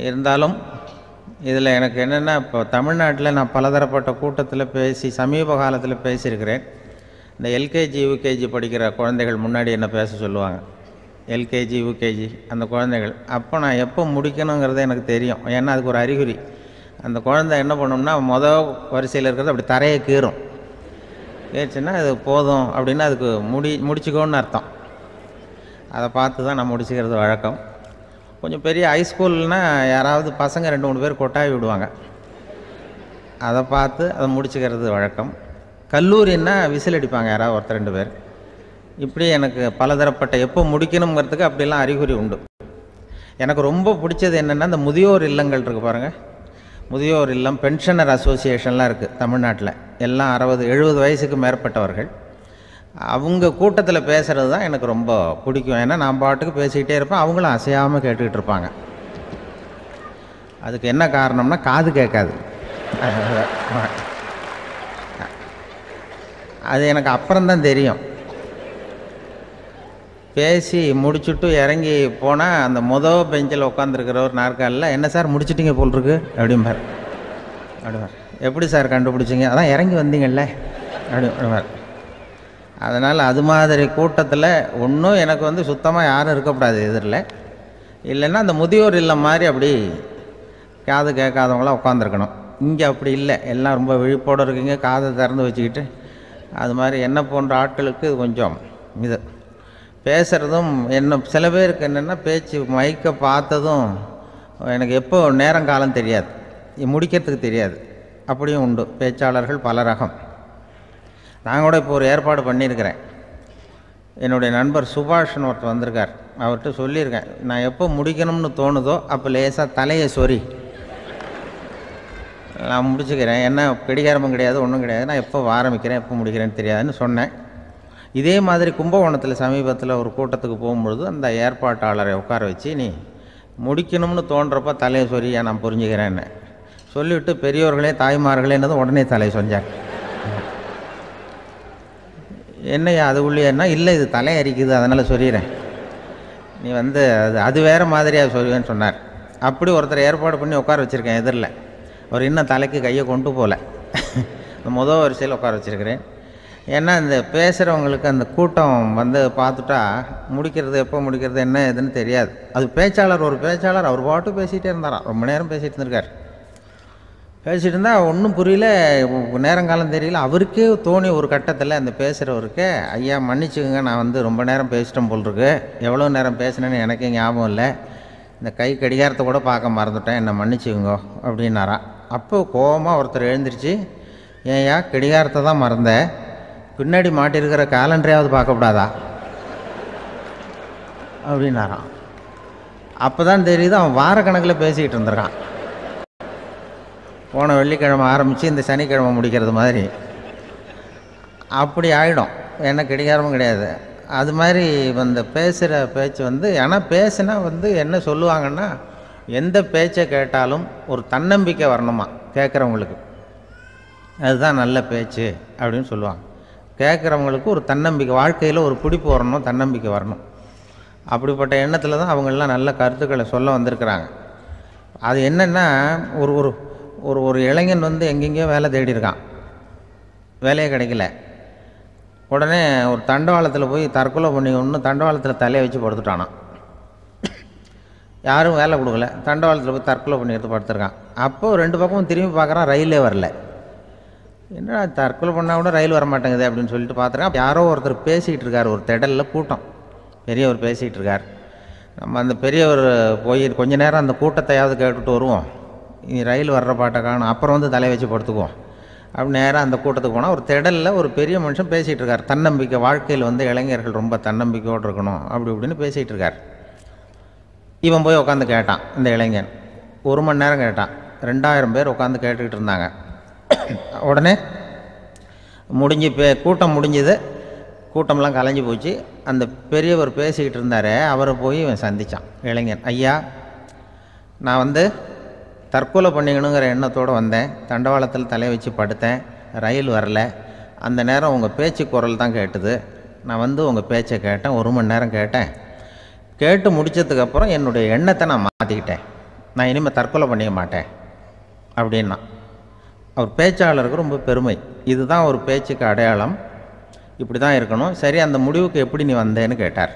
இருந்தாலும் இதில் எனக்கு என்னென்னா, இப்போ தமிழ்நாட்டில் நான் பலதரப்பட்ட கூட்டத்தில் பேசி சமீப காலத்தில் பேசியிருக்கிறேன். இந்த எல்கேஜி யூகேஜி படிக்கிற குழந்தைகள் முன்னாடி என்ன பேச சொல்லுவாங்க, எல்கேஜி யூகேஜி அந்த குழந்தைகள். அப்போ நான் எப்போ முடிக்கணுங்கிறது எனக்கு தெரியும். ஏன்னா அதுக்கு ஒரு அறிகுறி. அந்த குழந்தை என்ன பண்ணணும்னா, மொதல் வரிசையில் இருக்கிறது அப்படி தரையை கீறும். ஏச்சுன்னா அது போதும் அப்படின்னு அதுக்கு முடிச்சுக்கோன்னு அர்த்தம். அதை பார்த்து தான் நான் முடிச்சுக்கிறது வழக்கம். கொஞ்சம் பெரிய ஹைஸ்கூல்னால் யாராவது பசங்க 2-3 பேர் கொட்டாவி விடுவாங்க, அதை பார்த்து அதை முடிச்சுக்கிறது வழக்கம். கல்லூரின்னா விசில் அடிப்பாங்க யாராவது ஒருத்தர் 2 பேர். இப்படி எனக்கு பலதரப்பட்ட எப்போ முடிக்கணுங்கிறதுக்கு அப்படிலாம் அறிகுறி உண்டு. எனக்கு ரொம்ப பிடிச்சது என்னென்னா, இந்த முதியோர் இல்லங்கள் இருக்குது பாருங்கள். முதியோர் இல்லம், பென்ஷனர் அசோசியேஷன்லாம் இருக்குது தமிழ்நாட்டில். எல்லாம் 60-70 வயசுக்கு மேற்பட்டவர்கள். அவங்க கூட்டத்தில் பேசுகிறது தான் எனக்கு ரொம்ப பிடிக்கும். ஏன்னா நான் பாட்டுக்கு பேசிக்கிட்டே இருப்பேன், அவங்களும் அசையாமல் கேட்டுக்கிட்டு இருப்பாங்க. அதுக்கு என்ன காரணம்னா, காது கேட்காது. அது எனக்கு அப்புறம்தான் தெரியும். பேசி முடிச்சுட்டு இறங்கி போனால் அந்த மொதல் பெஞ்சில் உட்காந்துருக்கிற ஒரு நாற்காலில், என்ன சார் முடிச்சிட்டிங்க போல் இருக்கு அப்படிம்பார். எப்படி சார் கண்டுபிடிச்சிங்க? அதான் இறங்கி வந்தீங்கல்ல அப்படிம்பார். அதனால் அது மாதிரி கூட்டத்தில் ஒன்றும் எனக்கு வந்து சுத்தமாக யாரும் இருக்கக்கூடாது எதிரில். இல்லைன்னா அந்த முதியோர் இல்லம் மாதிரி அப்படி காது கேட்காதவங்களாம் உட்காந்துருக்கணும். இங்கே அப்படி இல்லை, எல்லாம் ரொம்ப விழிப்போடு இருக்கீங்க, காதை திறந்து வச்சுக்கிட்டு. அது மாதிரி என்ன போன்ற ஆட்களுக்கு கொஞ்சம் இது பேசுகிறதும் என்ன, சில பேருக்கு என்னென்னா பேச்சு மைக்கை பார்த்ததும் எனக்கு எப்போ நேரங்காலம் தெரியாது, முடிக்கிறதுக்கு தெரியாது. அப்படியும் உண்டு பேச்சாளர்கள் பல ரகம். நான் கூட இப்போ ஒரு ஏற்பாடு பண்ணியிருக்கிறேன். என்னுடைய நண்பர் சுபாஷ்னு ஒருத்தர் வந்திருக்கார். அவர்கிட்ட சொல்லியிருக்கேன், நான் எப்போ முடிக்கணும்னு தோணுதோ அப்போ லேசாக தலையை சொறி நான் முடிச்சுக்கிறேன். என்ன கடிகாரமும் கிடையாது, ஒன்றும் கிடையாது. நான் எப்போ ஆரம்பிக்கிறேன் எப்போ முடிக்கிறேன்னு தெரியாதுன்னு சொன்னேன். இதே மாதிரி கும்பகோணத்தில் சமீபத்தில் ஒரு கூட்டத்துக்கு போகும்பொழுது அந்த ஏற்பாட்டாளரை உட்கார வச்சு, நீ முடிக்கணும்னு தோன்றப்போ தலையை சொரியா நான் புரிஞ்சுக்கிறேன்னு சொல்லிவிட்டு, பெரியோர்களே தாய்மார்களேன்னதும் உடனே தலையை சொன்னார். என்னையா அது உள்ளேன்னா, இல்லை இது தலை அரிக்குது அதனால் சொல்லிடுறேன், நீ வந்து அது வேறு மாதிரியாக சொல்லுவேன்னு சொன்னார். அப்படி ஒருத்தர் ஏற்பாடு பண்ணி உட்கார வச்சுருக்கேன் எதிரில். அவர் இன்னும் தலைக்கு கையை கொண்டு போகல, முதல் வரிசையில் உட்கார வச்சுருக்கிறேன். ஏன்னா இந்த பேசுகிறவங்களுக்கு அந்த கூட்டம் வந்து பார்த்துட்டா முடிக்கிறது எப்போ முடிக்கிறது என்ன எதுன்னு தெரியாது. அது பேச்சாளர், ஒரு பேச்சாளர் அவர் பாட்டு பேசிகிட்டே இருந்தாராம், ரொம்ப நேரம் பேசிகிட்டு இருந்திருக்கார். பேசிகிட்டு இருந்தால் ஒன்றும் புரியல, நேரங்காலம் தெரியல. அவருக்கே தோணி ஒரு கட்டத்தில் அந்த பேசுகிறவருக்கு, ஐயா மன்னிச்சுக்கோங்க, நான் வந்து ரொம்ப நேரம் பேசிட்டேன் போல் இருக்கு, எவ்வளோ நேரம் பேசினேன்னு எனக்கே ஞாபகம் இல்லை, இந்த கை கடிகாரத்தை கூட பார்க்க மறந்துட்டேன், என்னை மன்னிச்சுக்கோங்க அப்படின்னாராம். அப்போ கோபமாக ஒருத்தர் எழுந்திரிச்சு, ஏன்யா கடிகாரத்தை தான் மறந்தேன், பின்னாடி மாட்டிருக்கிற காலண்டரையாவது பார்க்கக்கூடாதா அப்படின்னாராம். அப்போ தான் தெரியுது அவன் வாரக்கணக்கில் பேசிக்கிட்டு இருந்திருக்கான். போன வெள்ளிக்கிழமை ஆரம்பித்து இந்த சனிக்கிழமை முடிக்கிறது மாதிரி அப்படி ஆகிடும். ஏன்னா கடிகாரமும் கிடையாது. அது மாதிரி வந்து பேசுகிற பேச்சு வந்து, ஆனால் பேசுனா வந்து என்ன சொல்லுவாங்கன்னா, எந்த பேச்சை கேட்டாலும் ஒரு தன்னம்பிக்கை வரணுமா கேட்குறவங்களுக்கு, அதுதான் நல்ல பேச்சு அப்படின்னு சொல்லுவாங்க. கேட்குறவங்களுக்கு ஒரு தன்னம்பிக்கை, வாழ்க்கையில் ஒரு பிடிப்பு வரணும், தன்னம்பிக்கை வரணும். அப்படிப்பட்ட எண்ணத்தில் தான் அவங்களெலாம் நல்ல கருத்துக்களை சொல்ல வந்திருக்கிறாங்க. அது என்னென்னா, ஒரு ஒரு ஒரு ஒரு இளைஞன் வந்து எங்கெங்கேயோ வேலை தேடி இருக்கான், வேலையே கிடைக்கல. உடனே ஒரு தண்டவாளத்தில் போய் தற்கொலை பண்ணிக்கணும்னு தண்டவாளத்தில் தலையை வச்சு படுத்துட்டானான். யாரும் வேலை கொடுக்கல, தண்டவாளத்தில் போய் தற்கொலை பண்ணிக்கிறது படுத்துருக்கான். அப்போது 2 பக்கமும் திரும்பி பார்க்குறான், ரயிலே வரல. என்ன தற்கொலை பண்ணால் கூட ரயில் வர மாட்டேங்குது அப்படின்னு சொல்லிட்டு பார்த்துருக்கான். யாரோ ஒருத்தர் பேசிகிட்டு இருக்கார், ஒரு திடலில் கூட்டம், பெரியவர் பேசிகிட்டு இருக்கார். நம்ம அந்த பெரியவர் போய் கொஞ்ச நேரம் அந்த கூட்டத்தையாவது கேட்டுட்டு வருவோம், ரயில் வர்ற பாட்டை காணும், அப்புறம் வந்து தலையை வச்சு படுத்துக்குவோம் அப்படி நேராக அந்த கூட்டத்துக்கு போனால் ஒரு திடலில் ஒரு பெரிய மனுஷன் பேசிகிட்டு இருக்கார். தன்னம்பிக்கை, வாழ்க்கையில் வந்து இளைஞர்கள் ரொம்ப தன்னம்பிக்கையோடு இருக்கணும் அப்படி இப்படின்னு பேசிகிட்டு இருக்கார். இவன் போய் உட்காந்து கேட்டான். இந்த இளைஞன் 1 மணி நேரம் கேட்டான். 2000 பேர் உட்காந்து கேட்டுக்கிட்டு இருந்தாங்க. உடனே கூட்டம் முடிஞ்சுது, கூட்டம்லாம் கலைஞ்சி போச்சு. அந்த பெரியவர் பேசிக்கிட்டு இருந்தார், அவரை போய் இவன் சந்தித்தான் இளைஞன். ஐயா, நான் வந்து தற்கொலை பண்ணிக்கணுங்கிற எண்ணத்தோடு வந்தேன், தண்டவாளத்தில் தலையை வச்சு படுத்தேன், ரயில் வரல, அந்த நேரம் உங்கள் பேச்சு குரல் தான் கேட்டுது, நான் வந்து உங்கள் பேச்சை கேட்டேன், 1 மணி நேரம் கேட்டேன், கேட்டு முடித்ததுக்கப்புறம் என்னுடைய எண்ணத்தை நான் மாற்றிக்கிட்டேன், நான் இனிமேல் தற்கொலை பண்ணிக்க மாட்டேன் அப்படின்னா. அவர் பேச்சாளருக்கு ரொம்ப பெருமை. இதுதான் ஒரு பேச்சுக்கு அடையாளம், இப்படி தான் இருக்கணும். சரி, அந்த முடிவுக்கு எப்படி நீ வந்தேன்னு கேட்டார்.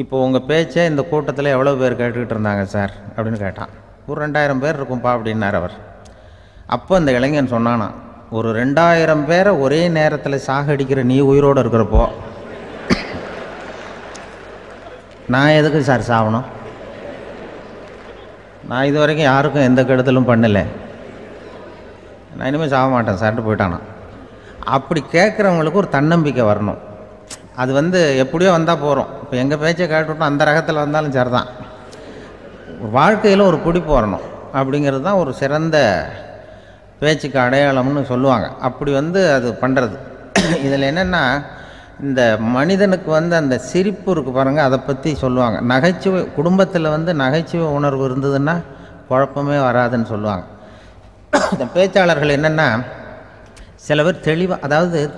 இப்போ உங்கள் பேச்சை இந்த கூட்டத்தில் எவ்வளோ பேர் கேட்டுக்கிட்டு இருந்தாங்க சார் அப்படின்னு கேட்டான். ஒரு 2000 பேர் இருக்கும்பா அப்படின்னார் அவர். அப்போ அந்த இளைஞன் சொன்னானா, ஒரு 2000 பேரை ஒரே நேரத்தில் சாகடிக்கிற நீ உயிரோடு இருக்கிறப்போ நான் எதுக்கு சார் சாகணும்? நான் இது வரைக்கும் யாருக்கும் எந்த கெடுதலும் பண்ணலை, நான் இனிமேல் சாக மாட்டேன் சார்ட்டு போயிட்டானா. அப்படி கேட்குறவங்களுக்கு ஒரு தன்னம்பிக்கை வரணும். அது எப்படியோ வந்தால் போகிறோம். இப்போ எங்கள் பேச்சை கேட்டுவிட்டோம், அந்த ரகத்தில் வந்தாலும் சரி தான். வாழ்க்கையில் ஒரு பிடிப்பு வரணும் அப்படிங்கிறது தான் ஒரு சிறந்த பேச்சுக்கு அடையாளம்னு சொல்லுவாங்க. அப்படி அது பண்ணுறது. இதில் என்னென்னா, இந்த மனிதனுக்கு அந்த சிரிப்பு இருக்குது பாருங்கள், அதை பற்றி சொல்லுவாங்க. நகைச்சுவை குடும்பத்தில் நகைச்சுவை உணர்வு இருந்ததுன்னா குழப்பமே வராதுன்னு சொல்லுவாங்க. இந்த பேச்சாளர்கள் என்னென்னா, சில பேர்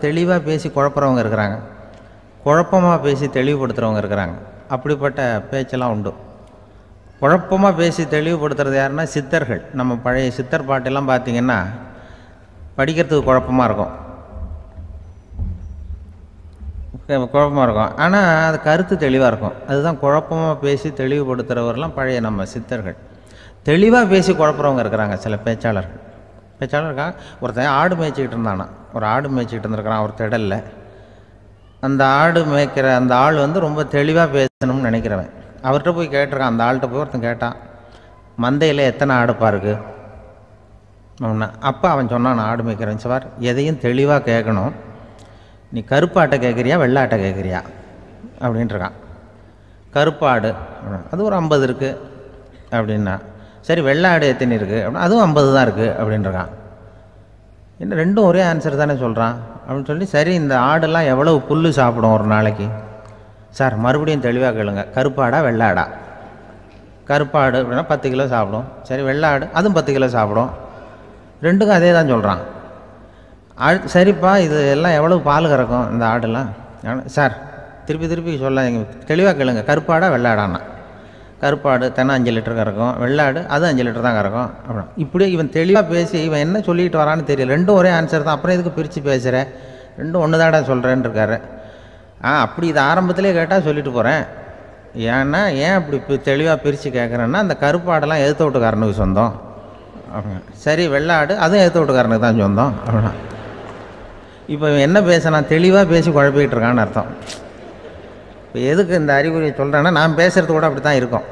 தெளிவாக பேசி குழப்புறவங்க இருக்கிறாங்க, குழப்பமாக பேசி தெளிவுபடுத்துகிறவங்க இருக்கிறாங்க. அப்படிப்பட்ட பேச்செல்லாம் உண்டு. குழப்பமாக பேசி தெளிவுபடுத்துறது யாருன்னா சித்தர்கள். நம்ம பழைய சித்தர் பாட்டெல்லாம் பார்த்திங்கன்னா படிக்கிறதுக்கு குழப்பமாக இருக்கும், ஆனால் அது கருத்து தெளிவாக இருக்கும். அதுதான் குழப்பமாக பேசி தெளிவுபடுத்துகிறவரெலாம் பழைய நம்ம சித்தர்கள். தெளிவாக பேசி குழப்புறவங்க இருக்கிறாங்க சில பேச்சாளர் இருக்காங்க. ஒருத்தன் ஆடு மேய்ச்சிக்கிட்டு இருந்தானா, ஒரு ஆடு மேய்ச்சிக்கிட்டு இருந்திருக்கிறான் ஒரு திடலில். அந்த ஆடு மேய்க்கிற அந்த ஆள் ரொம்ப தெளிவாக பேசணும்னு நினைக்கிறவன். அவர்கிட்ட போய் கேட்டிருக்கான், அந்த ஆள்கிட்ட போய் ஒருத்தன் கேட்டான், மந்தையில் எத்தனை ஆடுப்பா இருக்குது அப்படின்னா. அப்போ அவன் சொன்னான், ஆடு மேய்க்கிறவன், சார் எதையும் தெளிவாக கேட்கணும், நீ கருப்பாட்டை கேட்குறியா வெள்ளாட்டை கேட்குறியா அப்படின்ட்டுருக்கான். கருப்பாடு அது ஒரு 50 இருக்குது அப்படின்னா. சரி, வெள்ளாடு எத்தனை இருக்குது அப்படின்னா, அதுவும் 50 தான் இருக்குது அப்படின்ட்டுருக்கான். என்ன ரெண்டும் ஒரே ஆன்சர் தானே சொல்கிறான் அப்படின்னு சொல்லி, சரி இந்த ஆடெல்லாம் எவ்வளவு புல் சாப்பிடும் ஒரு நாளைக்கு? சார் மறுபடியும் தெளிவாக கேளுங்க, கருப்பாடா வெள்ளாடா? கருப்பாடு அப்படின்னா 10 கிலோ சாப்பிடும். சரி, வெள்ளாடு அதுவும் 10 கிலோ சாப்பிடும். ரெண்டுக்கும் அதே தான் சொல்கிறான். சரிப்பா, இது எல்லாம் எவ்வளவு பால் கறக்கும் இந்த ஆடெல்லாம்? சார் திருப்பி சொல்ல, தெளிவாக கேளுங்க, கருப்பாடா வெள்ளாடான்னா? கருப்பாடு தினம் 5 லிட்டர் கறக்கும், வெள்ளாடு அது 5 லிட்டர் தான் கறக்கும் அப்படின்னா. இப்படியே இவன் தெளிவாக பேசி இவன் என்ன சொல்லிட்டு வரான்னு தெரியல. ரெண்டும் ஒரே ஆன்சர் தான், அப்புறம் எதுக்கு பிரித்து பேசுகிற, ரெண்டும் ஒன்று தாடா சொல்கிறேன்னு இருக்காரு. அப்படி இது ஆரம்பத்திலே கேட்டால் சொல்லிட்டு போகிறேன். ஏன் அப்படி தெளிவாக பிரித்து கேட்குறேன்னா, அந்த கருப்பாடெல்லாம் எதிர்த்த வீட்டுக்காரனுக்கு சொந்தம் அப்படின்னா. சரி, வெள்ளாடு அதுவும் எதிர்த்த வீட்டுக்காரனுக்கு தான் சொந்தம் அப்படின்னா. இப்போ என்ன பேச, நான் தெளிவாக பேசி குழப்பிக்கிட்டு இருக்கான்னு அர்த்தம். இப்போ எதுக்கு இந்த அறிகுறியை சொல்கிறேன்னா, நான் பேசுகிறது கூட அப்படி தான் இருக்கும்.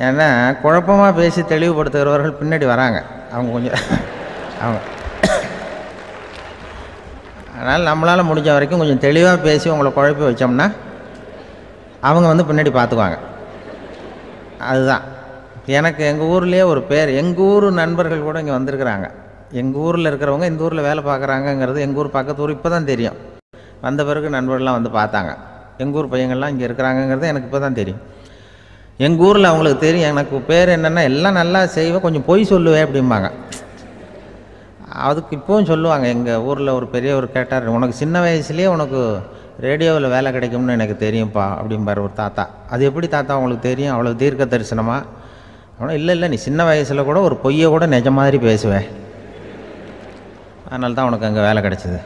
ஏன்னா குழப்பமாக பேசி தெளிவுபடுத்துகிறவர்கள் பின்னாடி வராங்க, அவங்க கொஞ்சம் அவங்க. அதனால் நம்மளால் முடிஞ்ச வரைக்கும் கொஞ்சம் தெளிவாக பேசி உங்களை குழப்பி வச்சோம்னா அவங்க பின்னாடி பார்த்துக்குவாங்க. அதுதான் எனக்கு எங்கள் ஊர்லேயே ஒரு பேர், எங்கள் ஊர் நண்பர்கள் கூட இங்கே வந்திருக்கிறாங்க. எங்கள் ஊரில் இருக்கிறவங்க இந்த ஊரில் வேலை பார்க்குறாங்கங்கிறது எங்கள் ஊர் பக்கத்து ஊர் இப்போ தான் தெரியும். வந்த பிறகு நண்பர்கள்லாம் பார்த்தாங்க, எங்கள் ஊர் பையங்கள்லாம் இங்கே இருக்கிறாங்கங்கிறது எனக்கு இப்போ தான் தெரியும். எங்கள் ஊரில் அவங்களுக்கு தெரியும் எனக்கு பேர் என்னென்னா, எல்லாம் நல்லா செய்வேன், கொஞ்சம் பொய் சொல்லுவேன் அப்படிம்பாங்க. அதுக்கு இப்போவும் சொல்லுவாங்க. எங்கள் ஊரில் ஒரு பெரியவர் கேட்டார், உனக்கு சின்ன வயசுலேயே உனக்கு ரேடியோவில் வேலை கிடைக்கும்னு எனக்கு தெரியும்ப்பா அப்படிம்பார் ஒரு தாத்தா. அது எப்படி தாத்தா உங்களுக்கு தெரியும், அவ்வளோ தீர்க்க தரிசனமா? ஆனால் இல்லை நீ சின்ன வயசில் கூட ஒரு பொய்யை கூட நிஜ மாதிரி பேசுவேன், அதனால தான் உனக்கு அங்கே வேலை கிடச்சிது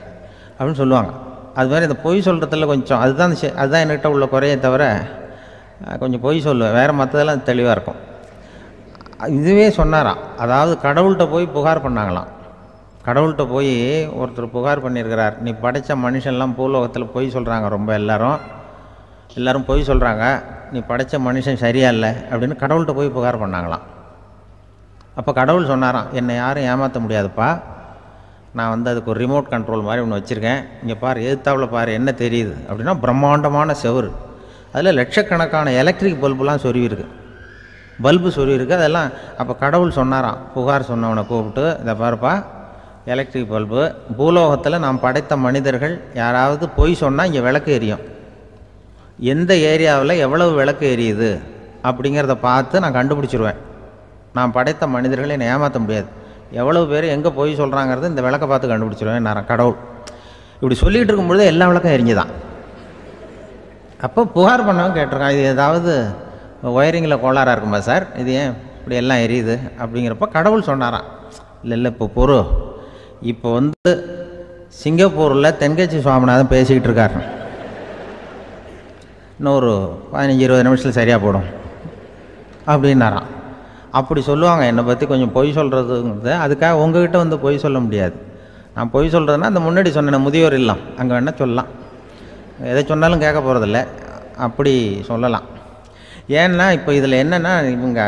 அப்படின்னு சொல்லுவாங்க. அது மாதிரி இந்த பொய் சொல்கிறதுல கொஞ்சம் அதுதான் என்கிட்ட உள்ள குறையே தவிர, கொஞ்சம் பொய் சொல்லுவேன், வேறு மற்றதெல்லாம் தெளிவாக இருக்கும். இதுவே சொன்னாராம், அதாவது கடவுள்கிட்ட போய் புகார் பண்ணாங்களாம். கடவுள்கிட்ட போய் ஒருத்தர் புகார் பண்ணியிருக்கிறார், நீ படைத்த மனுஷன்லாம் பூலோகத்தில் பொய் சொல்கிறாங்க, ரொம்ப எல்லோரும் பொய் சொல்கிறாங்க, நீ படைத்த மனுஷன் சரியா இல்லை அப்படின்னு கடவுள்கிட்ட போய் புகார் பண்ணாங்களாம். அப்போ கடவுள் சொன்னாராம், என்னை யாரும் ஏமாற்ற முடியாதுப்பா, நான் அதுக்கு ஒரு ரிமோட் கண்ட்ரோல் மாதிரி ஒன்று வச்சுருக்கேன், இங்கே பாரு, எதிர்த்தாவில் பாரு என்ன தெரியுது அப்படின்னா பிரம்மாண்டமான செவுரு, அதில் லட்சக்கணக்கான எலக்ட்ரிக் பல்புலாம் சொருவிருக்கு அதெல்லாம். அப்போ கடவுள் சொன்னாராம், புகார் சொன்னவனை கூப்பிட்டு, இதை பாருப்பா, எலக்ட்ரிக் பல்பு, பூலோகத்தில் நாம் படைத்த மனிதர்கள் யாராவது பொய் சொன்னால் இங்கே விளக்கு எரியும், எந்த ஏரியாவில் எவ்வளவு விளக்கு எரியுது அப்படிங்கிறத பார்த்து நான் கண்டுபிடிச்சிருவேன், நான் படைத்த மனிதர்களை என்னை ஏமாற்ற முடியாது, எவ்வளவு பேர் எங்கே பொய் சொல்கிறாங்கிறது இந்த விளக்கை பார்த்து கண்டுபிடிச்சிருவேன் நான் கடவுள். இப்படி சொல்லிகிட்டு இருக்கும்பொழுது எல்லா விளக்கம் எரிஞ்சுதான். அப்போ புகார் பண்ணவங்க கேட்டிருக்கான், இது ஏதாவது ஒயரிங்கில் கோளாறாக இருக்குமா சார், இது ஏன் இப்படி எல்லாம் எரியுது அப்படிங்கிறப்ப கடவுள் சொன்னாராம், இல்லை இப்போ பொறு, இப்போ வந்து சிங்கப்பூரில் தென்கட்சி சுவாமிநாதன் பேசிக்கிட்டு இருக்கார், இன்னும் ஒரு 15-20 நிமிஷத்தில் சரியாக போடும் அப்படின்னாராம். அப்படி சொல்லுவாங்க என்னை பற்றி கொஞ்சம் பொய் சொல்கிறதுங்கிறது. அதுக்காக உங்ககிட்ட வந்து பொய் சொல்ல முடியாது. நான் பொய் சொல்கிறதுனா அந்த முன்னாடி சொன்ன முதியோர் இல்லம் அங்கே வேணால் சொல்லலாம், எதை சொன்னாலும் கேட்க போகிறதில்ல, அப்படி சொல்லலாம். ஏன்னா இப்போ இதில் என்னென்னா, இவங்க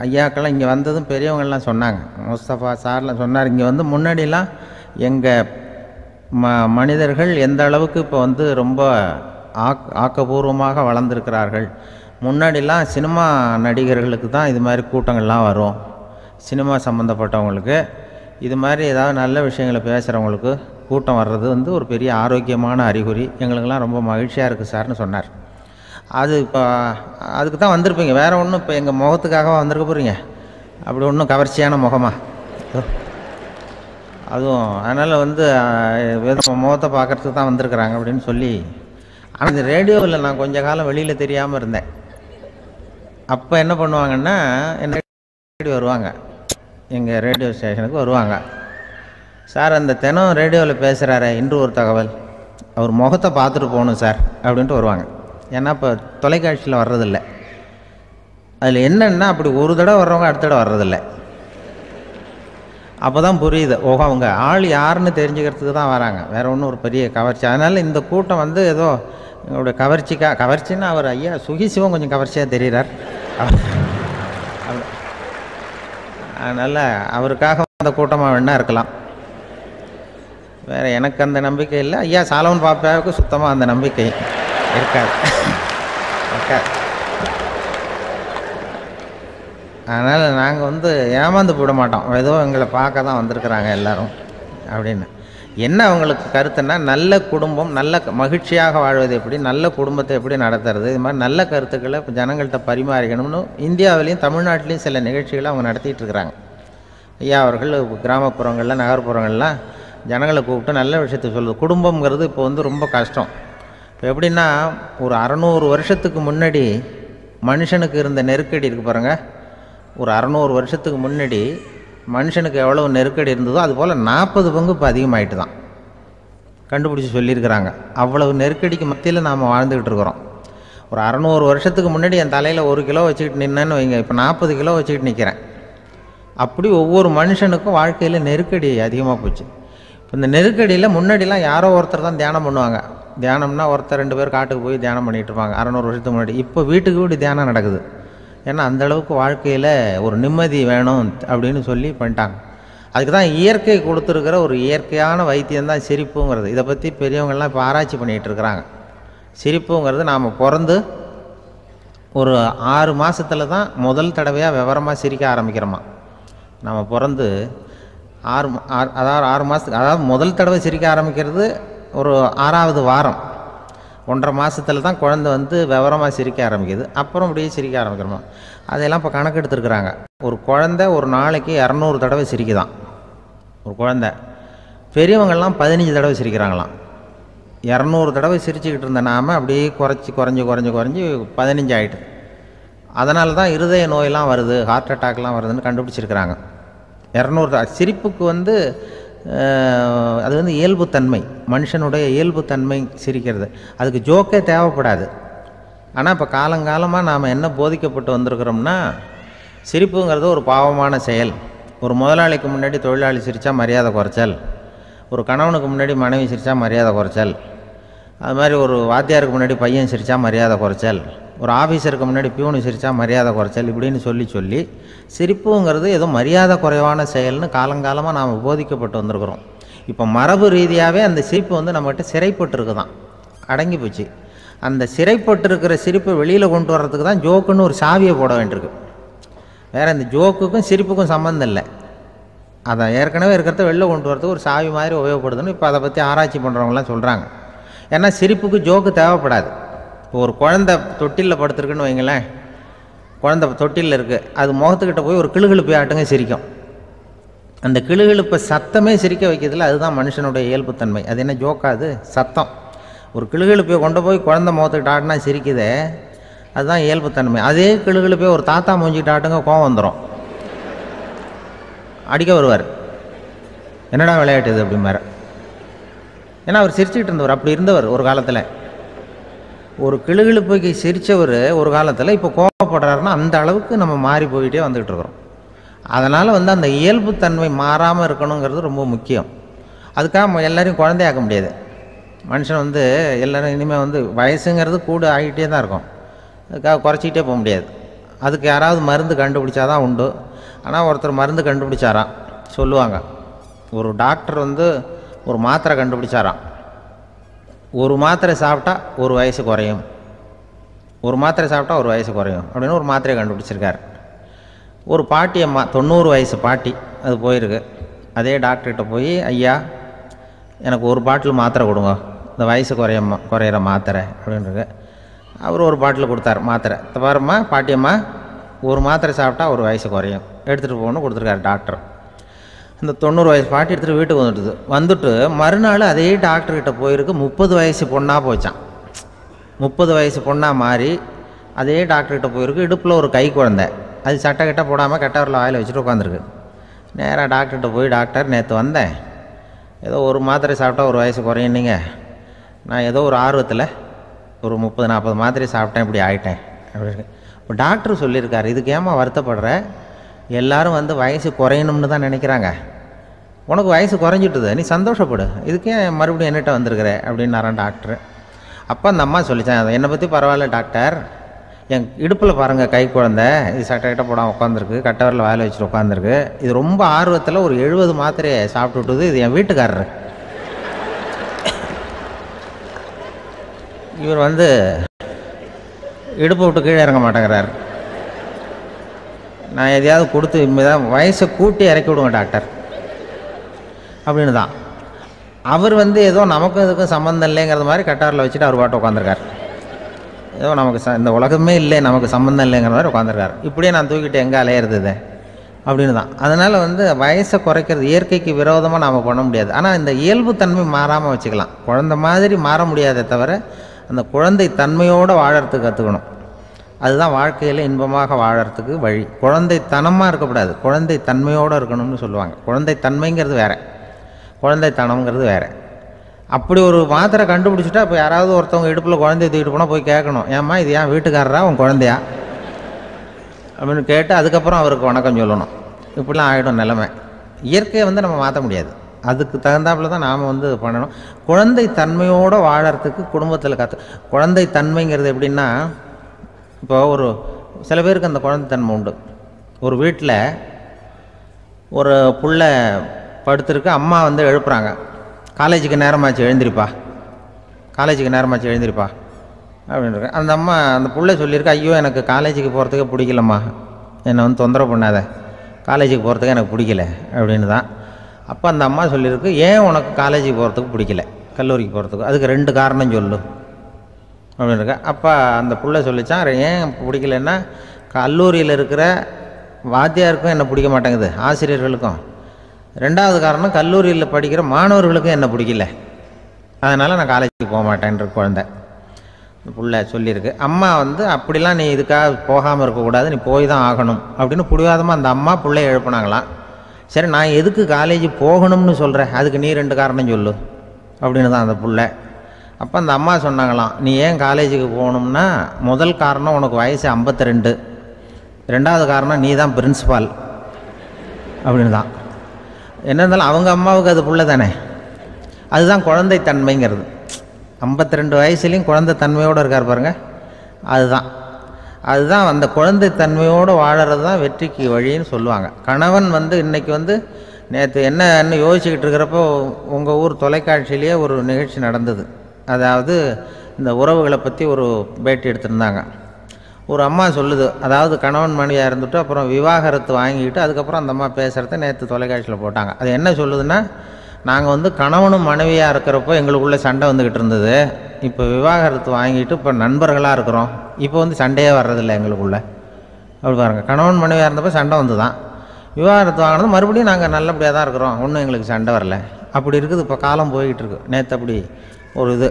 ஐயாக்கெல்லாம் இங்கே வந்ததும் பெரியவங்கள்லாம் சொன்னாங்க, முஸ்தபா சார்லாம் சொன்னார், இங்கே வந்து முன்னாடிலாம் எங்கள் மனிதர்கள் எந்த அளவுக்கு இப்போ வந்து ரொம்ப ஆக்கப்பூர்வமாக வளர்ந்துருக்கிறார்கள். முன்னாடிலாம் சினிமா நடிகர்களுக்கு தான் இது மாதிரி கூட்டங்கள்லாம் வரும், சினிமா சம்மந்தப்பட்டவங்களுக்கு இது மாதிரி ஏதாவது நல்ல விஷயங்களை பேசுகிறவங்களுக்கு கூட்டம் வர்றது வந்து ஒரு பெரிய ஆரோக்கியமான அறிகுறி, எங்களுக்கெல்லாம் ரொம்ப மகிழ்ச்சியாக இருக்குது சார்னு சொன்னார். அது இப்போ அதுக்கு தான் வந்திருப்பீங்க, வேறு ஒன்றும் இப்போ எங்கள் முகத்துக்காக வந்திருக்க போகிறீங்க, அப்படி ஒன்றும் கவர்ச்சியான முகமா அதுவும், அதனால் வந்து முகத்தை பார்க்குறதுக்கு தான் வந்திருக்கிறாங்க அப்படின்னு சொல்லி. ஆனால் இந்த ரேடியோவில் நான் கொஞ்ச காலம் வெளியில் தெரியாமல் இருந்தேன். அப்போ என்ன பண்ணுவாங்கன்னா, என்ன வருவாங்க எங்கள் ரேடியோ ஸ்டேஷனுக்கு வருவாங்க, சார் அந்த தினம் ரேடியோவில் பேசுகிறாரு இன்று ஒரு தகவல், அவர் முகத்தை பார்த்துட்டு போகணும் சார் அப்படின்ட்டு வருவாங்க. ஏன்னா இப்போ தொலைக்காட்சியில் வர்றதில்லை. அதில் என்னென்னா, அப்படி ஒரு தடவை வர்றவங்க அடுத்த தடவை வர்றதில்லை. அப்போ தான் புரியுது, ஓஹோ அவங்க ஆள் யாருன்னு தெரிஞ்சுக்கிறதுக்கு தான் வராங்க, வேறு ஒன்றும் ஒரு பெரிய கவர்ச்சி. அதனால் இந்த கூட்டம் வந்து ஏதோ எங்களுடைய கவர்ச்சின்னா அவர் ஐயா சுகிசிவம் கொஞ்சம் கவர்ச்சியாக தெரிகிறார், அதனால் அவருக்காக அந்த கூட்டமாக வேணா இருக்கலாம், வேறு எனக்கு அந்த நம்பிக்கை இல்லை. ஐயா சாலமன் பாப்பாவுக்கு சுத்தமாக அந்த நம்பிக்கை இருக்காது. அதனால் நாங்கள் வந்து ஏமாந்து போட மாட்டோம், ஏதோ எங்களை பார்க்க தான் வந்திருக்கிறாங்க எல்லோரும் அப்படின்னு. என்ன அவங்களுக்கு கருத்துன்னா, நல்ல குடும்பம், நல்ல மகிழ்ச்சியாக வாழ்வது எப்படி, நல்ல குடும்பத்தை எப்படி நடத்துறது, இது மாதிரி நல்ல கருத்துக்களை இப்போ ஜனங்கள்கிட்ட பரிமாறிக்கணும்னு இந்தியாவிலையும் தமிழ்நாட்டிலையும் சில நிகழ்ச்சிகளை அவங்க நடத்திட்டு இருக்கிறாங்க. ஐயா அவர்கள் கிராமப்புறங்களில் நகர்ப்புறங்கள்லாம் ஜனங்களை கூப்பிட்டு நல்ல விஷயத்தை சொல்லுது. குடும்பங்கிறது இப்போ வந்து ரொம்ப கஷ்டம். இப்போ எப்படின்னா, ஒரு 600 வருஷத்துக்கு முன்னாடி மனுஷனுக்கு இருந்த நெருக்கடி இருக்குது பாருங்கள், ஒரு 600 வருஷத்துக்கு முன்னாடி மனுஷனுக்கு எவ்வளோ நெருக்கடி இருந்ததோ அதுபோல் 40 பங்கு இப்போ அதிகமாகிட்டு தான் கண்டுபிடிச்சி சொல்லியிருக்கிறாங்க. அவ்வளவு நெருக்கடிக்கு மத்தியில் நாம் வாழ்ந்துக்கிட்டு இருக்கிறோம். ஒரு 600 வருஷத்துக்கு முன்னாடி என் தலையில் 1 கிலோ வச்சுக்கிட்டு நின்னேன்னு வைங்க, இப்போ 40 கிலோ வச்சுக்கிட்டு நிற்கிறேன். அப்படி ஒவ்வொரு மனுஷனுக்கும் வாழ்க்கையில் நெருக்கடி அதிகமாக போச்சு. இப்போ இந்த நெருக்கடியில் முன்னாடிலாம் யாரோ ஒருத்தர் தான் தியானம் பண்ணுவாங்க. தியானம்னா ஒருத்தர் 2 பேர் காட்டுக்கு போய் தியானம் பண்ணிகிட்டு இருப்பாங்க 600 வருஷத்துக்கு முன்னாடி. இப்போ வீட்டுக்கு வீடு தியானம் நடக்குது. ஏன்னா அந்தளவுக்கு வாழ்க்கையில் ஒரு நிம்மதி வேணும் அப்படின்னு சொல்லி பண்ணிட்டாங்க. அதுக்கு தான் இயற்கை கொடுத்துருக்கிற ஒரு இயற்கையான வைத்தியம்தான் சிரிப்புங்கிறது. இதை பற்றி பெரியவங்கள்லாம் இப்போ ஆராய்ச்சி பண்ணிகிட்டு இருக்கிறாங்க. சிரிப்புங்கிறது நாம் பிறந்து ஒரு 6 மாதத்தில் தான் முதல் தடவையாக விவரமாக சிரிக்க ஆரம்பிக்கிறோமா. நம்ம பிறந்து 6 மாதத்துக்கு, அதாவது முதல் தடவை சிரிக்க ஆரம்பிக்கிறது ஒரு 6ஆவது வாரம், 1.5 மாதத்தில் தான் குழந்தை வந்து விவரமாக சிரிக்க ஆரம்பிக்குது. அப்புறம் அப்படியே சிரிக்க ஆரம்பிக்கிறோமா. அதையெல்லாம் இப்போ கணக்கு எடுத்துருக்குறாங்க. ஒரு குழந்தை ஒரு நாளைக்கு 200 தடவை சிரிக்குதான் ஒரு குழந்தை. பெரியவங்கள்லாம் 15 தடவை சிரிக்கிறாங்களாம். 200 தடவை சிரிச்சுக்கிட்டு இருந்த நாம் அப்படியே குறைஞ்சி 15 ஆகிட்டு. அதனால தான் இருதய நோயெல்லாம் வருது, ஹார்ட் அட்டாக்லாம் வருதுன்னு கண்டுபிடிச்சிருக்கிறாங்க. 200 சிரிப்புக்கு வந்து அது வந்து இயல்புத்தன்மை, மனுஷனுடைய இயல்புத்தன்மை சிரிக்கிறது. அதுக்கு ஜோக்கே தேவைப்படாது. ஆனால் இப்போ காலங்காலமாக நாம் என்ன போதிக்கப்பட்டு வந்திருக்கிறோம்னா, சிரிப்புங்கிறது ஒரு பாவமான செயல். ஒரு முதலாளிக்கு முன்னாடி தொழிலாளி சிரித்தா மரியாதை குறைச்சல், ஒரு கணவனுக்கு முன்னாடி மனைவி சிரித்தா மரியாதை குறைச்சல், அது மாதிரி ஒரு வாத்தியாருக்கு முன்னாடி பையன் சிரித்தா மரியாதை குறைச்சல், ஒரு ஆஃபீஸருக்கு முன்னாடி பியூனு சிரித்தா மரியாதை குறைச்சல், இப்படின்னு சொல்லி சிரிப்புங்கிறது ஏதோ மரியாதை குறைவான செயல்னு காலங்காலமாக நாம் போதிக்கப்பட்டு வந்திருக்கிறோம். இப்போ மரபு ரீதியாகவே அந்த சிரிப்பு வந்து நம்மகிட்ட சிறைப்பட்டுருக்கு தான், அடங்கி போச்சு. அந்த சிறைப்பட்டிருக்கிற சிரிப்பை வெளியில் கொண்டு வர்றதுக்கு தான் ஜோக்குன்னு ஒரு சாவியை போட வேண்டியிருக்கு. வேறு இந்த ஜோக்குக்கும் சிரிப்புக்கும் சம்மந்தம் இல்லை. அதை ஏற்கனவே இருக்கிறத வெளில கொண்டு வரதுக்கு ஒரு சாவி மாதிரி உபயோகப்படுதுன்னு இப்போ அதை பற்றி ஆராய்ச்சி பண்ணுறவங்களாம் சொல்கிறாங்க. ஏன்னா சிரிப்புக்கு ஜோக்கு தேவைப்படாது. இப்போ ஒரு குழந்தை தொட்டிலில் படுத்துருக்குன்னு வைங்களேன், குழந்தை தொட்டிலில் இருக்குது, அது முகத்துக்கிட்ட போய் ஒரு கிளுகிழுப்பை ஆட்டுங்க சிரிக்கும். அந்த கிளுகிழுப்பை சத்தமே சிரிக்க வைக்கிறதுல அதுதான் மனுஷனுடைய இயல்புத்தன்மை. அது என்ன ஜோக்காது, சத்தம். ஒரு கிளுகிழுப்பையை கொண்டு போய் குழந்தை முகத்துக்கிட்ட ஆட்டினா சிரிக்குதே, அதுதான் இயல்புத்தன்மை. அதே கிளுகிழு போய் ஒரு தாத்தா மூஞ்சிக்கிட்டு ஆட்டுங்க, கோவம் வந்துடும், அடிக்க வருவார். என்னடா விளையாட்டு இது அப்படிம்பார். ஏன்னா அவர் சிரிச்சுக்கிட்டு இருந்தவர், அப்படி இருந்தவர் ஒரு காலத்தில். ஒரு கிளுகிழுப்பைக்கு சிரித்தவர் ஒரு காலத்தில் இப்போ கோவப்படுறாருன்னா அந்த அளவுக்கு நம்ம மாறி போயிட்டே வந்துக்கிட்டு இருக்கிறோம். அதனால் அந்த இயல்புத்தன்மை மாறாமல் இருக்கணுங்கிறது ரொம்ப முக்கியம். அதுக்காக எல்லோரையும் குழந்தையாக்க முடியாது. மனுஷன் எல்லோரும் இனிமேல் வயசுங்கிறது கூட ஆகிட்டே தான் இருக்கும். அதுக்காக குறைச்சிக்கிட்டே போக முடியாது. அதுக்கு யாராவது மருந்து கண்டுபிடிச்சாதான் உண்டு. ஆனால் ஒருத்தர் மருந்து கண்டுபிடிச்சாராம், சொல்லுவாங்க. ஒரு டாக்டர் ஒரு மாத்திரை கண்டுபிடிச்சாராம். ஒரு மாத்திரை சாப்பிட்டா ஒரு வயசு குறையும், ஒரு மாத்திரை சாப்பிட்டா ஒரு வயசு குறையும் அப்படின்னு ஒரு மாத்திரையை கண்டுபிடிச்சிருக்காரு. ஒரு பாட்டி அம்மா, 90 வயசு பாட்டி, அது போயிருக்கு. அதே டாக்டர்கிட்ட போய், ஐயா எனக்கு ஒரு பாட்டில் மாத்திரை கொடுங்க, இந்த வயசு குறையிற மாத்திரை அப்படின்றது. அவர் ஒரு பாட்டில் கொடுத்தார் மாத்திரை. பாரும்மா பாட்டியம்மா, ஒரு மாத்திரை சாப்பிட்டா ஒரு வயசு குறையும், எடுத்துகிட்டு போகணும்னு கொடுத்துருக்காரு டாக்டர். இந்த 90 வயசு பாட்டி எடுத்துகிட்டு வீட்டுக்கு வந்துட்டு மறுநாள் அதே டாக்டர்கிட்ட போயிருக்கு. 30 வயசு பொண்ணாக போச்சான். 30 வயசு பொண்ணாக மாறி அதே டாக்டர்கிட்ட போயிருக்கு. இடுப்பில் ஒரு கை குழந்தை, அது சட்டை கிட்ட போடாமல் கட்டவரில் வாயில் வச்சுட்டு உட்காந்துருக்கு. நேராக டாக்டர்கிட்ட போய், டாக்டர் நேற்று வந்தேன், ஏதோ ஒரு மாத்திரை சாப்பிட்டா ஒரு வயசு குறையுன்னீங்க, நான் ஏதோ ஒரு ஆர்வத்தில் ஒரு 30-40 மாத்திரை சாப்பிட்டேன், இப்படி ஆகிட்டேன் அப்படின்னு. இப்போ டாக்டர் சொல்லியிருக்காரு, இதுக்கு ஏமா வருத்தப்படுற, எல்லோரும் வயசு குறையணும்னு தான் நினைக்கிறாங்க, உனக்கு வயசு குறைஞ்சிட்டுது, நீ சந்தோஷப்படு, இதுக்கே மறுபடியும் என்னிட்ட வந்திருக்கிற அப்படின்னாரான் டாக்டர். அப்போ அந்த அம்மா சொல்லித்தேன், என்னை பற்றி பரவாயில்ல டாக்டர், என் இடுப்பில் பாருங்கள் கை குழந்தை, இது சட்டை கிட்ட போடாமல் உட்காந்துருக்கு, கட்டவரில் வாயில் வச்சுட்டு உட்காந்துருக்கு, இது ரொம்ப ஆர்வத்தில் ஒரு 70 மாத்திரையை சாப்பிட்டு விட்டுது, இது என் வீட்டுக்காரரு. இவர் இடுப்பு விட்டு கீழே இறங்க மாட்டேங்கிறார். நான் எதையாவது கொடுத்து இனிமேதான் வயசை கூட்டி இறக்கி விடுங்க டாக்டர் அப்படின்னு தான். அவர் ஏதோ நமக்கும் இதுக்கும் சம்மந்தம் இல்லைங்கிறது மாதிரி கட்டாரில் வச்சுட்டு அவர் பாட்டு உட்காந்துருக்கார். ஏதோ நமக்கு இந்த உலகமே இல்லை, நமக்கு சம்மந்தம் இல்லைங்கிற மாதிரி உட்காந்துருக்கார். இப்படியே நான் தூக்கிட்டு எங்கே அலையிறது அப்படின்னு தான். அதனால் வயசை குறைக்கிறது இயற்கைக்கு விரோதமாக நாம் பண்ண முடியாது. ஆனால் இந்த இயல்புத்தன்மை மாறாமல் வச்சுக்கலாம். குழந்தை மாதிரி மாற முடியாதே தவிர அந்த குழந்தை தன்மையோடு வாழறதுக்கு கற்றுக்கணும். அதுதான் வாழ்க்கையில் இன்பமாக வாழறதுக்கு வழி. குழந்தைத்தனமாக இருக்கக்கூடாது, குழந்தை தன்மையோடு இருக்கணும்னு சொல்லுவாங்க. குழந்தை தன்மைங்கிறது வேறு, குழந்தைத்தனம்ங்கிறது வேறு. அப்படி ஒரு மாத்திரை கண்டுபிடிச்சிட்டா இப்போ யாராவது ஒருத்தவங்க இடுப்பில் குழந்தைய தூக்கிட்டு போனால் போய் கேட்கணும், ஏம்மா இது ஏன் வீட்டுக்காரரா உன் குழந்தையா அப்படின்னு கேட்டு அதுக்கப்புறம் அவருக்கு வணக்கம் சொல்லணும். இப்படிலாம் ஆகிடும் நிலைமை. இயற்கையை நம்ம மாற்ற முடியாது, அதுக்கு தகுந்தாப்புல தான் நாம் பண்ணணும். குழந்தை தன்மையோடு வாழறதுக்கு குடும்பத்தில் குழந்தை தன்மைங்கிறது எப்படின்னா, இப்போ ஒரு சில பேருக்கு அந்த குழந்தைத்தன்மை உண்டு. ஒரு வீட்டில் ஒரு புள்ள படுத்துருக்கு, அம்மா எழுப்புறாங்க, காலேஜுக்கு நேரமாச்சு எழுந்திருப்பா, காலேஜுக்கு நேரமாச்சு எழுந்திருப்பா அப்படின்ட்டு. அந்த அம்மா அந்த புள்ள சொல்லியிருக்கு, ஐயோ எனக்கு காலேஜுக்கு போகிறதுக்கே பிடிக்கலம்மா, என்னை தொந்தரவு பண்ணாத, காலேஜுக்கு போகிறதுக்கு எனக்கு பிடிக்கல அப்படின்னு தான். அப்போ அந்த அம்மா சொல்லியிருக்கு, ஏன் உனக்கு காலேஜுக்கு போகிறதுக்கு பிடிக்கல, கல்லூரிக்கு போகிறதுக்கு, அதுக்கு 2 காரணம் சொல்லு அப்படின்னு இருக்கா. அப்போ அந்த புள்ள சொல்லிச்சான், ஏன் பிடிக்கலன்னா, கல்லூரியில் இருக்கிற வாத்தியாருக்கும் என்னை பிடிக்க மாட்டேங்குது, ஆசிரியர்களுக்கும். 2வது காரணம், கல்லூரியில் படிக்கிற மாணவர்களுக்கும் என்னை பிடிக்கல, அதனால் நான் காலேஜுக்கு போக மாட்டேன்ற குழந்தை புள்ள சொல்லியிருக்கு. அம்மா அப்படிலாம் நீ இதுக்காக போகாமல் இருக்கக்கூடாது, நீ போய் தான் ஆகணும் அப்படின்னு பிடிவாதமாக அந்த அம்மா பிள்ளைய எழுப்புனாங்களாம். சரி நான் எதுக்கு காலேஜ் போகணும்னு சொல்கிறேன், அதுக்கு நீ 2 காரணம் சொல்லு அப்படின்னு தான் அந்த புள்ள. அப்போ அந்த அம்மா சொன்னாங்களாம், நீ ஏன் காலேஜுக்கு போகணும்னா, முதல் காரணம் உனக்கு வயசு 52, 2வது காரணம் நீ தான் பிரின்சிபால் அப்படின்னு தான். என்ன இருந்தாலும் அவங்க அம்மாவுக்கு அது புள்ள தானே, அதுதான் குழந்தைத்தன்மைங்கிறது. 52 வயசுலேயும் குழந்தைத்தன்மையோடு இருக்கார் பாருங்கள், அதுதான் அந்த குழந்தைத்தன்மையோடு வாழறது தான் வெற்றிக்கு வழின்னு சொல்லுவாங்க. கணவன் இன்றைக்கி நேற்று என்னன்னு யோசிச்சுக்கிட்டு இருக்கிறப்போ உங்கள் ஊர் தொலைக்காட்சியிலேயே ஒரு நிகழ்ச்சி நடந்தது. அதாவது இந்த உறவுகளை பற்றி ஒரு பேட்டி எடுத்திருந்தாங்க. ஒரு அம்மா சொல்லுது, அதாவது கணவன் மனைவியாக இருந்துட்டு அப்புறம் விவாகரத்து வாங்கிக்கிட்டு அதுக்கப்புறம் அந்த அம்மா பேசுகிறத நேற்று தொலைக்காட்சியில் போட்டாங்க. அது என்ன சொல்லுதுன்னா, நாங்கள் கணவனும் மனைவியாக இருக்கிறப்போ எங்களுக்குள்ளே சண்டை வந்துக்கிட்டு இருந்தது, இப்போ விவாகரத்து வாங்கிட்டு இப்போ நண்பர்களாக இருக்கிறோம், இப்போ சண்டையே வர்றதில்லை எங்களுக்குள்ளே அப்படி பாருங்கள். கணவன் மனைவியாக இருந்தப்போ சண்டை வந்து தான், விவாகரத்து வாங்கினது மறுபடியும் நாங்கள் நல்லபடியாக தான் இருக்கிறோம், ஒன்றும் எங்களுக்கு சண்டை வரல, அப்படி இருக்குது இப்போ காலம் போய்கிட்டு இருக்கு. நேற்று அப்படி ஒரு இது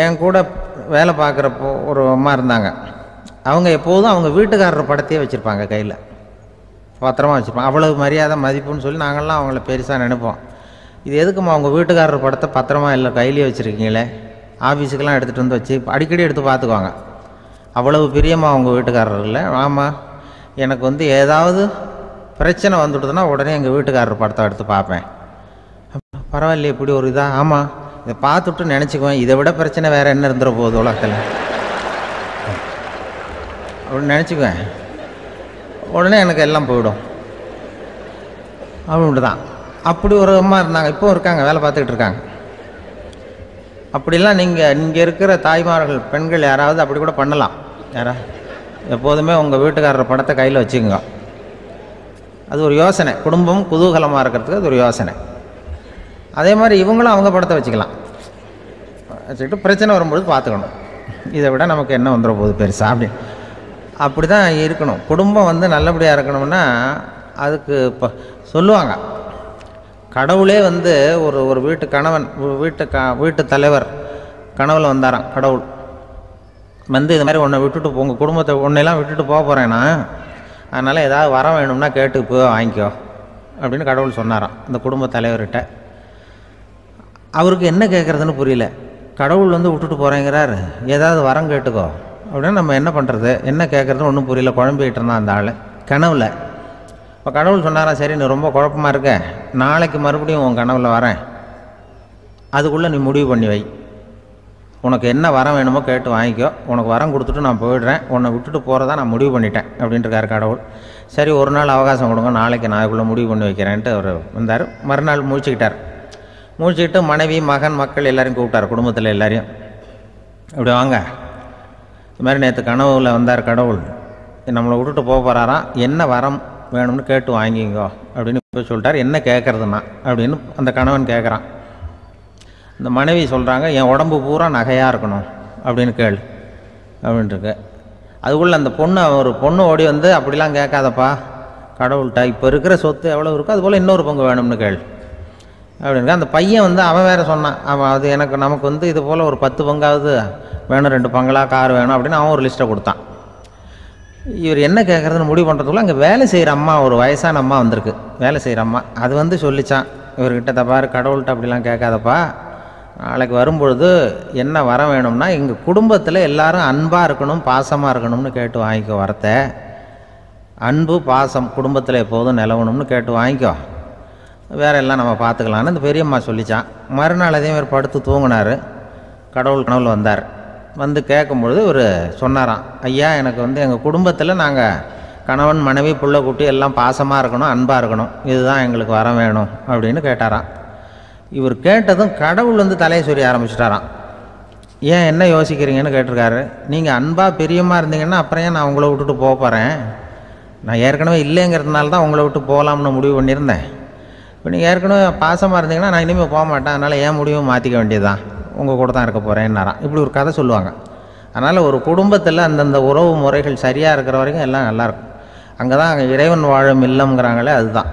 என் கூட வேலை பார்க்குறப்போ ஒரு அம்மா இருந்தாங்க. அவங்க எப்போதும் அவங்க வீட்டுக்காரர் படத்தையே வச்சுருப்பாங்க கையில், பத்திரமா வச்சுருப்பாங்க. அவ்வளவு மரியாதை மதிப்புன்னு சொல்லி நாங்கள்லாம் அவங்கள பெருசாக நினைப்போம். இது எதுக்குமா அவங்க வீட்டுக்காரர் படத்தை பத்திரமா இல்லை கையிலேயே வச்சுருக்கீங்களே, ஆஃபீஸுக்கெல்லாம் எடுத்துகிட்டு வந்து வச்சு அடிக்கடி எடுத்து பார்த்துக்குவாங்க. அவ்வளவு பிரியமாக அவங்க வீட்டுக்காரர் இல்லை. ஆமாம், எனக்கு வந்து ஏதாவது பிரச்சனை வந்துவிடுதுன்னா உடனே எங்கள் வீட்டுக்காரர் படத்தை எடுத்து பார்ப்பேன். பரவாயில்லையே இப்படி ஒரு இதாக. ஆமாம், இதை பார்த்துட்டு நினச்சிக்குவேன், இதை விட பிரச்சனை வேறு என்ன இருந்துட போகுது உலகத்தில் அப்படின்னு நினச்சிக்குவேன். உடனே எனக்கு எல்லாம் போயிடும் அப்படின்ட்டு தான். அப்படி ஒரு அம்மா இருந்தாங்க, இப்போ இருக்காங்க, வேலை பார்த்துக்கிட்டு இருக்காங்க. அப்படிலாம் இங்கே இருக்கிற தாய்மார்கள் பெண்கள் யாராவது அப்படி கூட பண்ணலாம். யாரா எப்போதுமே உங்கள் வீட்டுக்காரர் படத்தை கையில் வச்சுக்கோங்க. அது ஒரு யோசனை, குடும்பம் குதூகலமாக இருக்கிறதுக்கு அது ஒரு யோசனை. அதே மாதிரி இவங்களும் அவங்க படத்தை வச்சுக்கலாம், வச்சுக்கிட்டு பிரச்சனை வரும்பொழுது பார்த்துக்கணும். இதை விட நமக்கு என்ன வந்துட போகுது பெருசா அப்படி தான் இருக்கணும். குடும்பம் வந்து நல்லபடியாக இருக்கணும்னா அதுக்கு இப்போ சொல்லுவாங்க, கடவுளே வந்து ஒரு வீட்டு கணவன் வீட்டு தலைவர் கனவுல வந்தாராம். கடவுள் வந்து இது மாதிரி உன்னை விட்டுட்டு உங்கள் குடும்பத்தை உன்னையெல்லாம் விட்டுட்டு போக போகிறேன்னா, அதனால் ஏதாவது வரம் வேணும்னா கேட்டு போய் வாங்கிக்கோ அப்படின்னு கடவுள் சொன்னாராம் அந்த குடும்ப தலைவர்கிட்ட. அவருக்கு என்ன கேட்குறதுன்னு புரியல. கடவுள் வந்து விட்டுட்டு போகிறேங்கிறார், ஏதாவது வரம் கேட்டுக்கோ அப்படின்னு நம்ம என்ன பண்ணுறது, என்ன கேட்குறதுன்னு ஒன்றும் புரியல. குழம்பிக்கிட்டு இருந்தான் அந்த ஆள் கனவில். இப்போ கடவுள் சொன்னாராம், சரி நீ ரொம்ப குழப்பமாக இருக்க, நாளைக்கு மறுபடியும் உன் கனவில் வரேன், அதுக்குள்ளே நீ முடிவு பண்ணி வை, உனக்கு என்ன வரம் வேணுமோ கேட்டு வாங்கிக்கோ, உனக்கு வரம் கொடுத்துட்டு நான் போயிடுறேன், உன்னை விட்டுட்டு போகிறதா நான் முடிவு பண்ணிட்டேன் அப்படின்ட்டுருக்காரு கடவுள். சரி ஒரு நாள் அவகாசம் கொடுங்க, நாளைக்கு நான் அதுக்குள்ளே முடிவு பண்ணி வைக்கிறேன்ட்டு அவர் வந்தார். மறுநாள் முழிச்சுக்கிட்டார். முழிச்சுக்கிட்டு மனைவி மகன் மக்கள் எல்லோரையும் கூப்பிட்டார், குடும்பத்தில் எல்லாரையும். இப்படி வாங்க, இது மாதிரி நேற்று கனவுல வந்தார் கடவுள், நம்மளை விட்டுட்டு போக போகிறாராம், என்ன வரம் வேணும்னு கேட்டு வாங்கிங்கோ அப்படின்னு போய் சொல்லிட்டார். என்ன கேட்குறதுன்னா அப்படின்னு அந்த கணவன் கேட்குறான். இந்த மனைவி சொல்கிறாங்க, என் உடம்பு பூரா நகையாக இருக்கணும் அப்படின்னு கேள் அப்படின்ட்டுருக்கு. அதுக்குள்ளே அந்த ஒரு பொண்ணு ஓடி வந்து, அப்படிலாம் கேட்காதப்பா கடவுள்கிட்ட, இப்போ இருக்கிற சொத்து எவ்வளோ இருக்கோ அதுபோல் இன்னொரு பங்கு வேணும்னு கேள் அப்படின்னு. அந்த பையன் வந்து அவன் வேறு சொன்னான், அவன் அது நமக்கு வந்து இது போல் ஒரு 10 பங்காவது வேணும், 2 பங்களா கார் வேணும் அப்படின்னு அவன் ஒரு லிஸ்ட்டை கொடுத்தான். இவர் என்ன கேட்குறதுன்னு முடிவு பண்ணுறதுக்குள்ள அங்கே வேலை செய்கிற அம்மா, ஒரு வயசான அம்மா வந்திருக்கு, வேலை செய்கிற அம்மா. அது வந்து சொல்லிச்சான் இவர்கிட்ட, தப்பாரு கடவுள்கிட்ட அப்படிலாம் கேட்காதப்பா, நாளைக்கு வரும்பொழுது என்ன வர வேணும்னா எங்கள் குடும்பத்தில் எல்லாரும் அன்பாக இருக்கணும் பாசமாக இருக்கணும்னு கேட்டு வாங்கிக்கோ, வரத்தை அன்பு பாசம் குடும்பத்தில் எப்போதும் நிலவணும்னு கேட்டு வாங்கிக்கோ, வேற எல்லாம் நம்ம பார்த்துக்கலான்னு அந்த பெரியம்மா சொல்லிச்சான். மறுநாள் அதே மாதிரி படுத்து தூங்கினார். கடவுள் கனவுல வந்தார். வந்து கேட்கும்பொழுது இவர் சொன்னாராம், ஐயா எனக்கு வந்து எங்கள் குடும்பத்தில் நாங்கள் கணவன் மனைவி புள்ள குட்டி எல்லாம் பாசமாக இருக்கணும் அன்பாக இருக்கணும், இதுதான் எங்களுக்கு வர வேணும் அப்படின்னு கேட்டாராம். இவர் கேட்டதும் கடவுள் வந்து தலையை சொரிய ஆரம்பிச்சிட்டாராம். ஏன் என்ன யோசிக்கிறீங்கன்னு கேட்டிருக்காரு. நீங்கள் அன்பாக பிரியமாக இருந்தீங்கன்னா அப்புறம் ஏன் நான் உங்களை விட்டுட்டு போக போகிறேன், நான் ஏற்கனவே இல்லைங்கிறதுனால தான் உங்களை விட்டு போகலாம்னு முடிவு பண்ணியிருந்தேன். இப்போ நீங்கள் ஏற்கனவே பாசமாக இருந்தீங்கன்னா நான் இனிமேல் போக மாட்டேன், அதனால் ஏன் முடிவும் மாற்றிக்க வேண்டியதுதான், உங்கள் கூட தான் இருக்க போகிறேன்னாராம். இப்படி ஒரு கதை சொல்லுவாங்க. அதனால் ஒரு குடும்பத்தில் அந்தந்த உறவு முறைகள் சரியாக இருக்கிற வரைக்கும் எல்லாம் நல்லாயிருக்கும். அங்கே தான் அங்கே இறைவன் வாழும் இல்லம்ங்கிறாங்களே, அதுதான்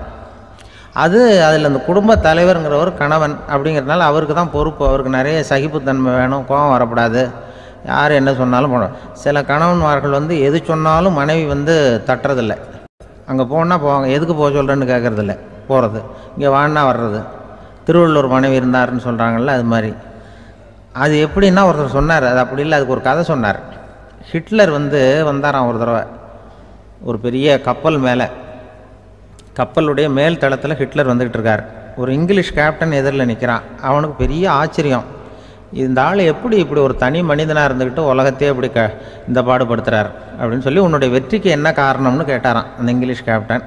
அது. அதில் அந்த குடும்ப தலைவருங்கிறவர் கணவன் அப்படிங்கிறதுனால அவருக்கு தான் பொறுப்பு. அவருக்கு நிறைய சகிப்புத்தன்மை வேணும், கோபம் வரக்கூடாது, யார் என்ன சொன்னாலும் போகணும். சில கணவன்மார்கள் வந்து எது சொன்னாலும் மனைவி வந்து தட்டுறதில்லை, அங்கே போனால் போவாங்க, எதுக்கு போக சொல்கிறேன்னு கேட்குறதில்ல, போகிறது, இங்கே வான்னா வர்றது. திருவள்ளூர் மனைவி இருந்தாருன்னு சொல்கிறாங்கல்ல, அது மாதிரி. அது எப்படின்னா ஒருத்தர் சொன்னார், அது அப்படி இல்லை, அதுக்கு ஒரு கதை சொன்னார். ஹிட்லர் வந்து வந்தாராம் ஒரு தடவை, ஒரு பெரிய கப்பல் மேலே, கப்பலுடைய மேல் தளத்தில் ஹிட்லர் வந்துக்கிட்டு இருக்கார். ஒரு இங்கிலீஷ் கேப்டன் எதிரில் நிற்கிறான். அவனுக்கு பெரிய ஆச்சரியம், இந்த ஆள் எப்படி இப்படி ஒரு தனி மனிதனாக இருந்துக்கிட்டு உலகத்தையே இப்படி இந்த பாடுபடுத்துகிறார் அப்படின்னு சொல்லி, உன்னுடைய வெற்றிக்கு என்ன காரணம்னு கேட்டாராம் அந்த இங்கிலீஷ் கேப்டன்.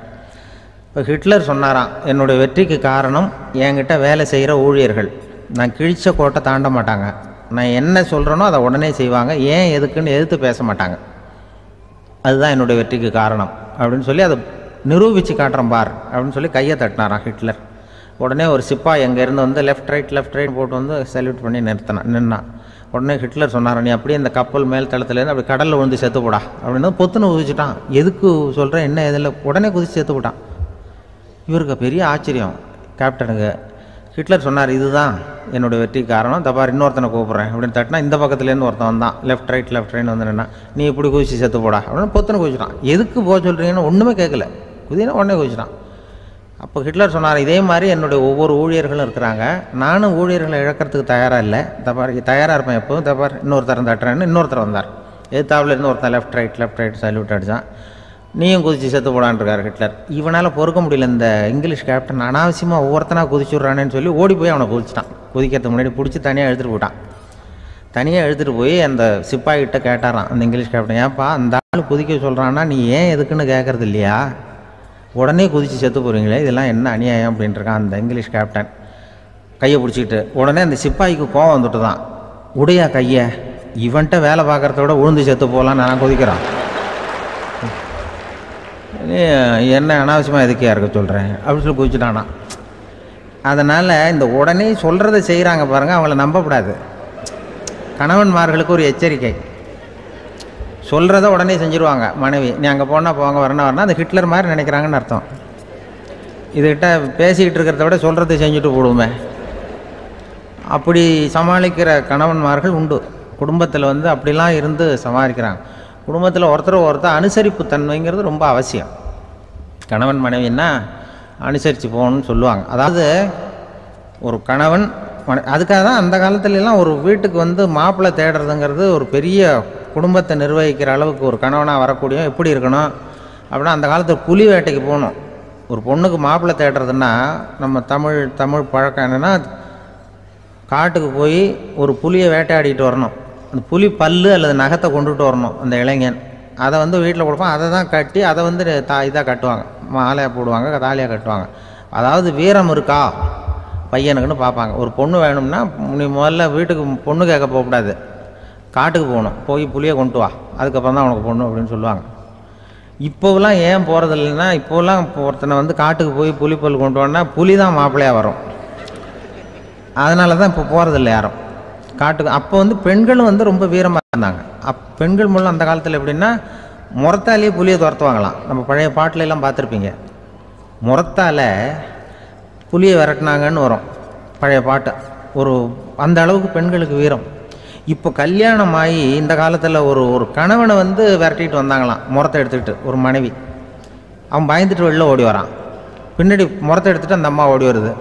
இப்போ ஹிட்லர் சொன்னாராம், என்னுடைய வெற்றிக்கு காரணம் என்கிட்ட வேலை செய்கிற ஊழியர்கள், நான் கிழிச்ச கோட்டை தாண்ட மாட்டாங்க, நான் என்ன சொல்கிறேனோ அதை உடனே செய்வாங்க, ஏன் எதுக்குன்னு எதிர்த்து பேச மாட்டாங்க, அதுதான் என்னுடைய வெற்றிக்கு காரணம் அப்படின்னு சொல்லி அதை நிரூபித்து காட்டுறேன் பார் அப்படின்னு சொல்லி கையை தட்டினாராம் ஹிட்லர். உடனே ஒரு சிப்பாய் அங்கேருந்து வந்து லெஃப்ட் ரைட் போட்டு வந்து சல்யூட் பண்ணி நின்னான். உடனே ஹிட்லர் சொன்னாரான், நீ அப்படியே இந்த கப்பல் மேல் தளத்துலேருந்து அப்படி கடலில் விழுந்து செத்து போடா அப்படின்னு பொத்துன்னு குதிச்சுட்டான். எதுக்கு சொல்கிறேன் என்ன இதில், உடனே குதிச்சு செத்து போட்டான். இவருக்கு பெரிய ஆச்சரியம் கேப்டனுக்கு. ஹிட்லர் சொன்னார், இதுதான் என்னுடைய வெற்றி காரணம், தப்பார் இன்னொருத்தனை கூப்பிட்றேன் அப்படின்னு தட்டினா இந்த பக்கத்துலேருந்து ஒருத்தன் வந்தான், லெஃப்ட் ரைட் வந்து நின்னா, நீ இப்படி குதிச்சு செத்து போடா அப்படின்னு பொத்தனை குதிச்சிட்டான். எதுக்கு போக சொல்கிறீங்கன்னு ஒன்றுமே கேட்கல, குதினா உடனே குதிச்சிட்டான். அப்போ ஹிட்லர் சொன்னார், இதே மாதிரி என்னுடைய ஒவ்வொரு ஊழியர்களும் இருக்கிறாங்க, நானும் ஊழியர்களை இழக்கிறதுக்கு தயாராக இல்லை, தப்பார் தயாராக இருப்பேன் எப்போவும், தப்பார் இன்னொருத்தரம் தட்டுறேன்னு இன்னொருத்தர் வந்தார். எதிர்த்தாவில் இருந்து ஒருத்தன் லெஃப்ட் ரைட் சல்யூட் அடித்தான். நீயும் குதிச்சு செத்து போடான்ருக்கார் ஹிட்லர். இவனால் பொறுக்க முடியல, இந்த இங்கிலீஷ் கேப்டன் அனாவசியமாக ஒவ்வொருத்தனாக குதிச்சுட்றானேன்னு சொல்லி ஓடி போய் அவனை குதிச்சிட்டான். குதிக்கிறதுக்கு முன்னாடி பிடிச்சி தனியாக எடுத்துகிட்டு போட்டான். தனியாக எடுத்துகிட்டு போய் அந்த சிப்பாய்கிட்ட கேட்டாரான் அந்த இங்கிலீஷ் கேப்டன், ஏன்ப்பா அந்த ஆள் குதிக்க சொல்கிறான்னா நீ ஏன் எதுக்குன்னு கேட்குறது இல்லையா, உடனே குதித்து செத்து போகிறீங்களே, இதெல்லாம் என்ன அநியாயம் அப்படின்ட்டுருக்கான் அந்த இங்கிலீஷ் கேப்டன் கையை பிடிச்சிக்கிட்டு. உடனே அந்த சிப்பாய்க்கு கோவம் வந்துட்டு தான், உடையா கையை, இவன்ட்ட வேலை பார்க்குறத விட உழுந்து செத்து போகலான்னு நான் குதிக்கிறான், என்ன அனாவசியமாக எதுக்கே இருக்க சொல்கிறேன் அப்படின்னு சொல்லி குதிச்சுட்டானா. அதனால் இந்த உடனே சொல்கிறத செய்கிறாங்க பாருங்கள், அவங்கள நம்பக்கூடாது. கணவன்மார்களுக்கு ஒரு எச்சரிக்கை, சொல்கிறத உடனே செஞ்சுருவாங்க மனைவி, நீ அங்கே போனால் போங்க வரணும் அது ஹிட்லர் மாதிரி நினைக்கிறாங்கன்னு அர்த்தம். இதுகிட்ட பேசிக்கிட்டு இருக்கிறத விட சொல்கிறத செஞ்சுட்டு போடுவோமே, அப்படி சமாளிக்கிற கணவன்மார்கள் உண்டு. குடும்பத்தில் அப்படிலாம் இருந்து சமாளிக்கிறாங்க. குடும்பத்தில் ஒருத்தர் அனுசரிப்பு தன்மைங்கிறது ரொம்ப அவசியம். கணவன் மனைவின்னா அனுசரித்து போகணும்னு சொல்லுவாங்க. அதாவது ஒரு கணவன் அதுக்காக தான் அந்த காலத்துலலாம் ஒரு வீட்டுக்கு மாப்பிள்ளை தேடுறதுங்கிறது ஒரு பெரிய குடும்பத்தை நிர்வகிக்கிற அளவுக்கு ஒரு கணவனாக வரக்கூடிய எப்படி இருக்கணும் அப்படின்னா, அந்த காலத்தில் புலி வேட்டைக்கு போகணும். ஒரு பொண்ணுக்கு மாப்பிள்ளை தேடுறதுன்னா நம்ம தமிழ் பழக்கம் என்னென்னா, காட்டுக்கு போய் ஒரு புலியை வேட்டையாடிட்டு வரணும், அந்த புலி பல்லு அல்லது நகத்தை கொண்டுட்டு வரணும் அந்த இளைஞன், அதை வீட்டில் கொடுப்பான், அதை தான் கட்டி அதை இதாக கட்டுவாங்க, மாலையாக போடுவாங்க, தாலியாக கட்டுவாங்க. அதாவது வீரம் இருக்கா பையனுக்குன்னு பார்ப்பாங்க. ஒரு பொண்ணு வேணும்னா நீ முதல்ல வீட்டுக்கு பொண்ணு கேட்க போகக்கூடாது, காட்டுக்கு போகணும், போய் புளியை கொண்டு வா, அதுக்கப்புறம் தான் உனக்கு பொண்ணு அப்படின்னு சொல்லுவாங்க. இப்போவெல்லாம் ஏன் போகிறது இல்லைன்னா, இப்போலாம் ஒருத்தனை காட்டுக்கு போய் புலிப்பல் கொண்டு வான்னா புலி தான் மாப்பிள்ளையாக வரும். அதனால தான் இப்போ போகிறதில்ல யாரும் காட்டுக்கு. அப்போ பெண்களும் ரொம்ப வீரமாக இருந்தாங்க. பெண்கள் மூலம் அந்த காலத்தில் எப்படின்னா, முறத்தாலேயே புலியை துரத்துவாங்களாம். நம்ம பழைய பாட்டிலெல்லாம் பார்த்துருப்பீங்க, முறத்தால் புலியை விரட்டினாங்கன்னு வரும் பழைய பாட்டு. அந்த அளவுக்கு பெண்களுக்கு வீரம். இப்போ கல்யாணம் ஆகி இந்த காலத்தில் ஒரு கணவனை விரட்டிட்டு வந்தாங்களாம் முறத்தை எடுத்துக்கிட்டு. ஒரு மனைவி அவன் பயந்துட்டு வெளில ஓடி வரான், பின்னாடி முறத்தை எடுத்துகிட்டு அந்த அம்மா ஓடி வருது.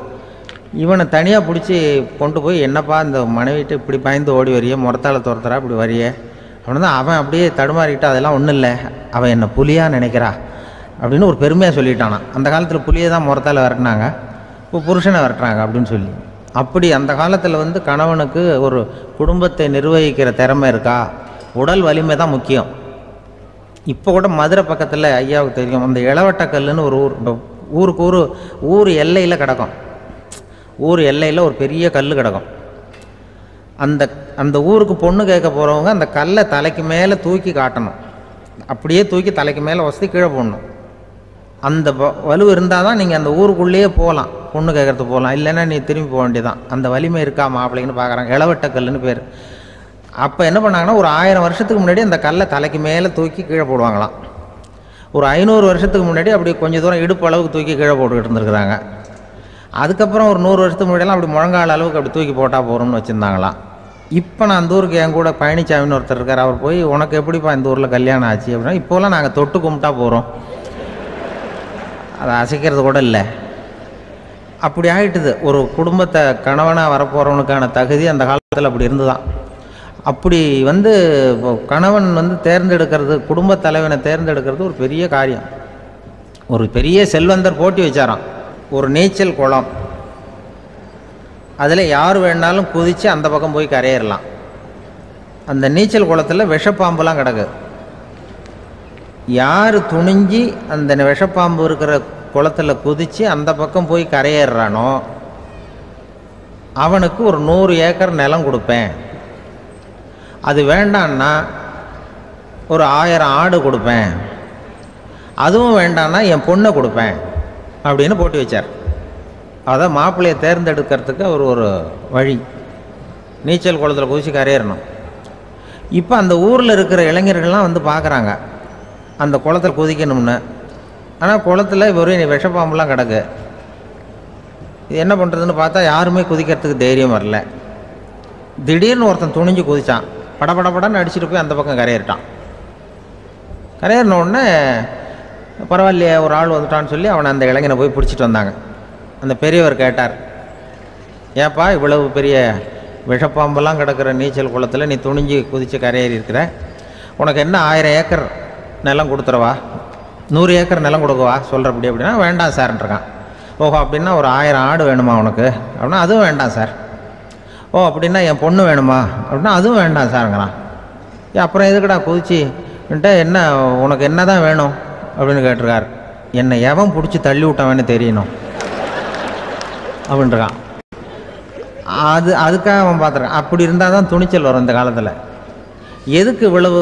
இவனை தனியாக பிடிச்சி கொண்டு போய், என்னப்பா இந்த மனைவிட்டு இப்படி பயந்து ஓடி வரையே, முறத்தால் துரத்துறா இப்படி வரையே அப்படின்னு தான் அவன் அப்படியே தடுமாறிக்கிட்டு, அதெல்லாம் ஒன்றும் இல்லை, அவன் என்னை புலியாக நினைக்கிறா அப்படின்னு ஒரு பெருமையாக சொல்லிட்டானான். அந்த காலத்தில் புலியை தான் முறத்தால் விரட்டினாங்க, இப்போ புருஷனை விரட்டுறாங்க அப்படின்னு சொல்லி. அப்படி அந்த காலத்தில் கணவனுக்கு ஒரு குடும்பத்தை நிர்வகிக்கிற திறமை இருக்கா, உடல் வலிமை தான் முக்கியம். இப்போ கூட மதுரை பக்கத்தில் ஐயாவுக்கு தெரியும், அந்த இளவட்டக்கல்லுன்னு ஒரு ஊர் எல்லையில் கிடக்கும். ஊர் எல்லையில் ஒரு பெரிய கல் கிடக்கும். அந்த ஊருக்கு பொண்ணு கேட்க போகிறவங்க அந்த கல்லை தலைக்கு மேலே தூக்கி காட்டணும், அப்படியே தூக்கி தலைக்கு மேலே வசதி கீழே போடணும். அந்த வலு இருந்தால் தான் நீங்கள் அந்த ஊருக்குள்ளேயே போகலாம், பொண்ணு கேட்குறதுக்கு போகலாம், இல்லைன்னா நீ திரும்பி போக வேண்டியதான். அந்த வலிமை இருக்கா மாப்பிள்ளைன்னு பார்க்குறாங்க, இளவட்டக்கல்லுன்னு பேர். அப்போ என்ன பண்ணாங்கன்னா, ஒரு 1000 வருஷத்துக்கு முன்னாடி அந்த கல்லை தலைக்கு மேலே தூக்கி கீழே போடுவாங்களாம். ஒரு 500 வருஷத்துக்கு முன்னாடி அப்படி கொஞ்சம் தூரம் இடுப்பு அளவுக்கு தூக்கி கீழே போட்டுக்கிட்டு இருந்துருக்குறாங்க. அதுக்கப்புறம் ஒரு 100 வருஷத்துக்கு முன்னாடியெல்லாம் அப்படி முழங்கால அளவுக்கு அப்படி தூக்கி போட்டால் போகிறோம்னு வச்சுருந்தாங்களாம். இப்போ நான் அந்த ஊருக்கு என் கூட பழனிசாமின்னு ஒருத்தர் இருக்கார், அவர் போய் உனக்கு எப்படிப்பா இந்த ஊரில் கல்யாணம் ஆச்சு அப்படின்னா, இப்போலாம் நாங்கள் தொட்டு கும்பிட்டா போகிறோம், அதை அசைக்கிறது கூட இல்லை. அப்படி ஆகிட்டுது. ஒரு குடும்பத்தை கணவனாக வரப்போகிறவனுக்கான தகுதி அந்த காலத்தில் அப்படி இருந்து தான். அப்படி கணவன் தேர்ந்தெடுக்கிறது, குடும்ப தலைவனை தேர்ந்தெடுக்கிறது ஒரு பெரிய காரியம். ஒரு பெரிய செல்வந்தர் போட்டி வச்சாராம், ஒரு நீச்சல் குளம், அதில் யார் வேணாலும் குதித்து அந்த பக்கம் போய் கரையேறலாம். அந்த நீச்சல் குளத்தில் விஷப்பாம்புலாம் கிடக்கு. யார் துணிஞ்சி அந்த விஷப்பாம்பு இருக்கிற குளத்தில் குதித்து அந்த பக்கம் போய் கரையேறானோ அவனுக்கு ஒரு 100 ஏக்கர் நிலம் கொடுப்பேன், அது வேண்டான்னா ஒரு 1000 ஆடு கொடுப்பேன், அதுவும் வேண்டான்னா என் பொண்ணை கொடுப்பேன் அப்படின்னு போட்டி வச்சார். அதான் மாப்பிள்ளையை தேர்ந்தெடுக்கிறதுக்கு அவர் ஒரு வழி, நீச்சல் குளத்தில் குதிச்சு கரையேறணும். இப்போ அந்த ஊரில் இருக்கிற இளைஞர்கள்லாம் பார்க்குறாங்க அந்த குளத்தில் குதிக்கணும்னு. ஆனால் குளத்தில் வெறும் விஷப்பாம்புலாம் கிடக்கு, இது என்ன பண்ணுறதுன்னு பார்த்தா யாருமே குதிக்கிறதுக்கு தைரியம் வரல. திடீர்னு ஒருத்தன் துணிஞ்சு குதித்தான். படபடன்னு அடிச்சுட்டு போய் அந்த பக்கம் கரையேறிட்டான். கரையேறின உடனே பரவாயில்லையே ஒரு ஆள் வந்துட்டான்னு சொல்லி அவனை அந்த இளைஞனை போய் பிடிச்சிட்டு வந்தாங்க. அந்த பெரியவர் கேட்டார், ஏப்பா இவ்வளவு பெரிய விஷப்பாம்பெல்லாம் கிடக்கிற நீச்சல் குளத்தில் நீ துணிஞ்சு குதித்து கரையேறி இருக்கிற, உனக்கு என்ன 1000 ஏக்கர் நிலம் கொடுத்துறவா, 100 ஏக்கர் நிலம் கொடுக்கவா சொல்கிறப்படி அப்படின்னா வேண்டாம் சார்ன்றான். ஓஹோ அப்படின்னா ஒரு 1000 ஆடு வேணுமா உனக்கு அப்படின்னா அதுவும் வேண்டாம் சார். ஓ அப்படின்னா என் பொண்ணு வேணுமா அப்படின்னா அதுவும் வேண்டாம் சாருங்கிறான். அப்புறம் எதுக்குடா குதிச்சுன்ட்டு என்ன உனக்கு என்ன தான் வேணும் அப்படின்னு கேட்டிருக்கார். என்னை எவன் பிடிச்சி தள்ளி விட்டவன்னு தெரியணும் அப்படின்றான். அதுக்காக அவன் பார்த்துருக்கான். அப்படி இருந்தால் தான் துணிச்சல் வரும் இந்த காலத்தில். எதுக்கு இவ்வளவு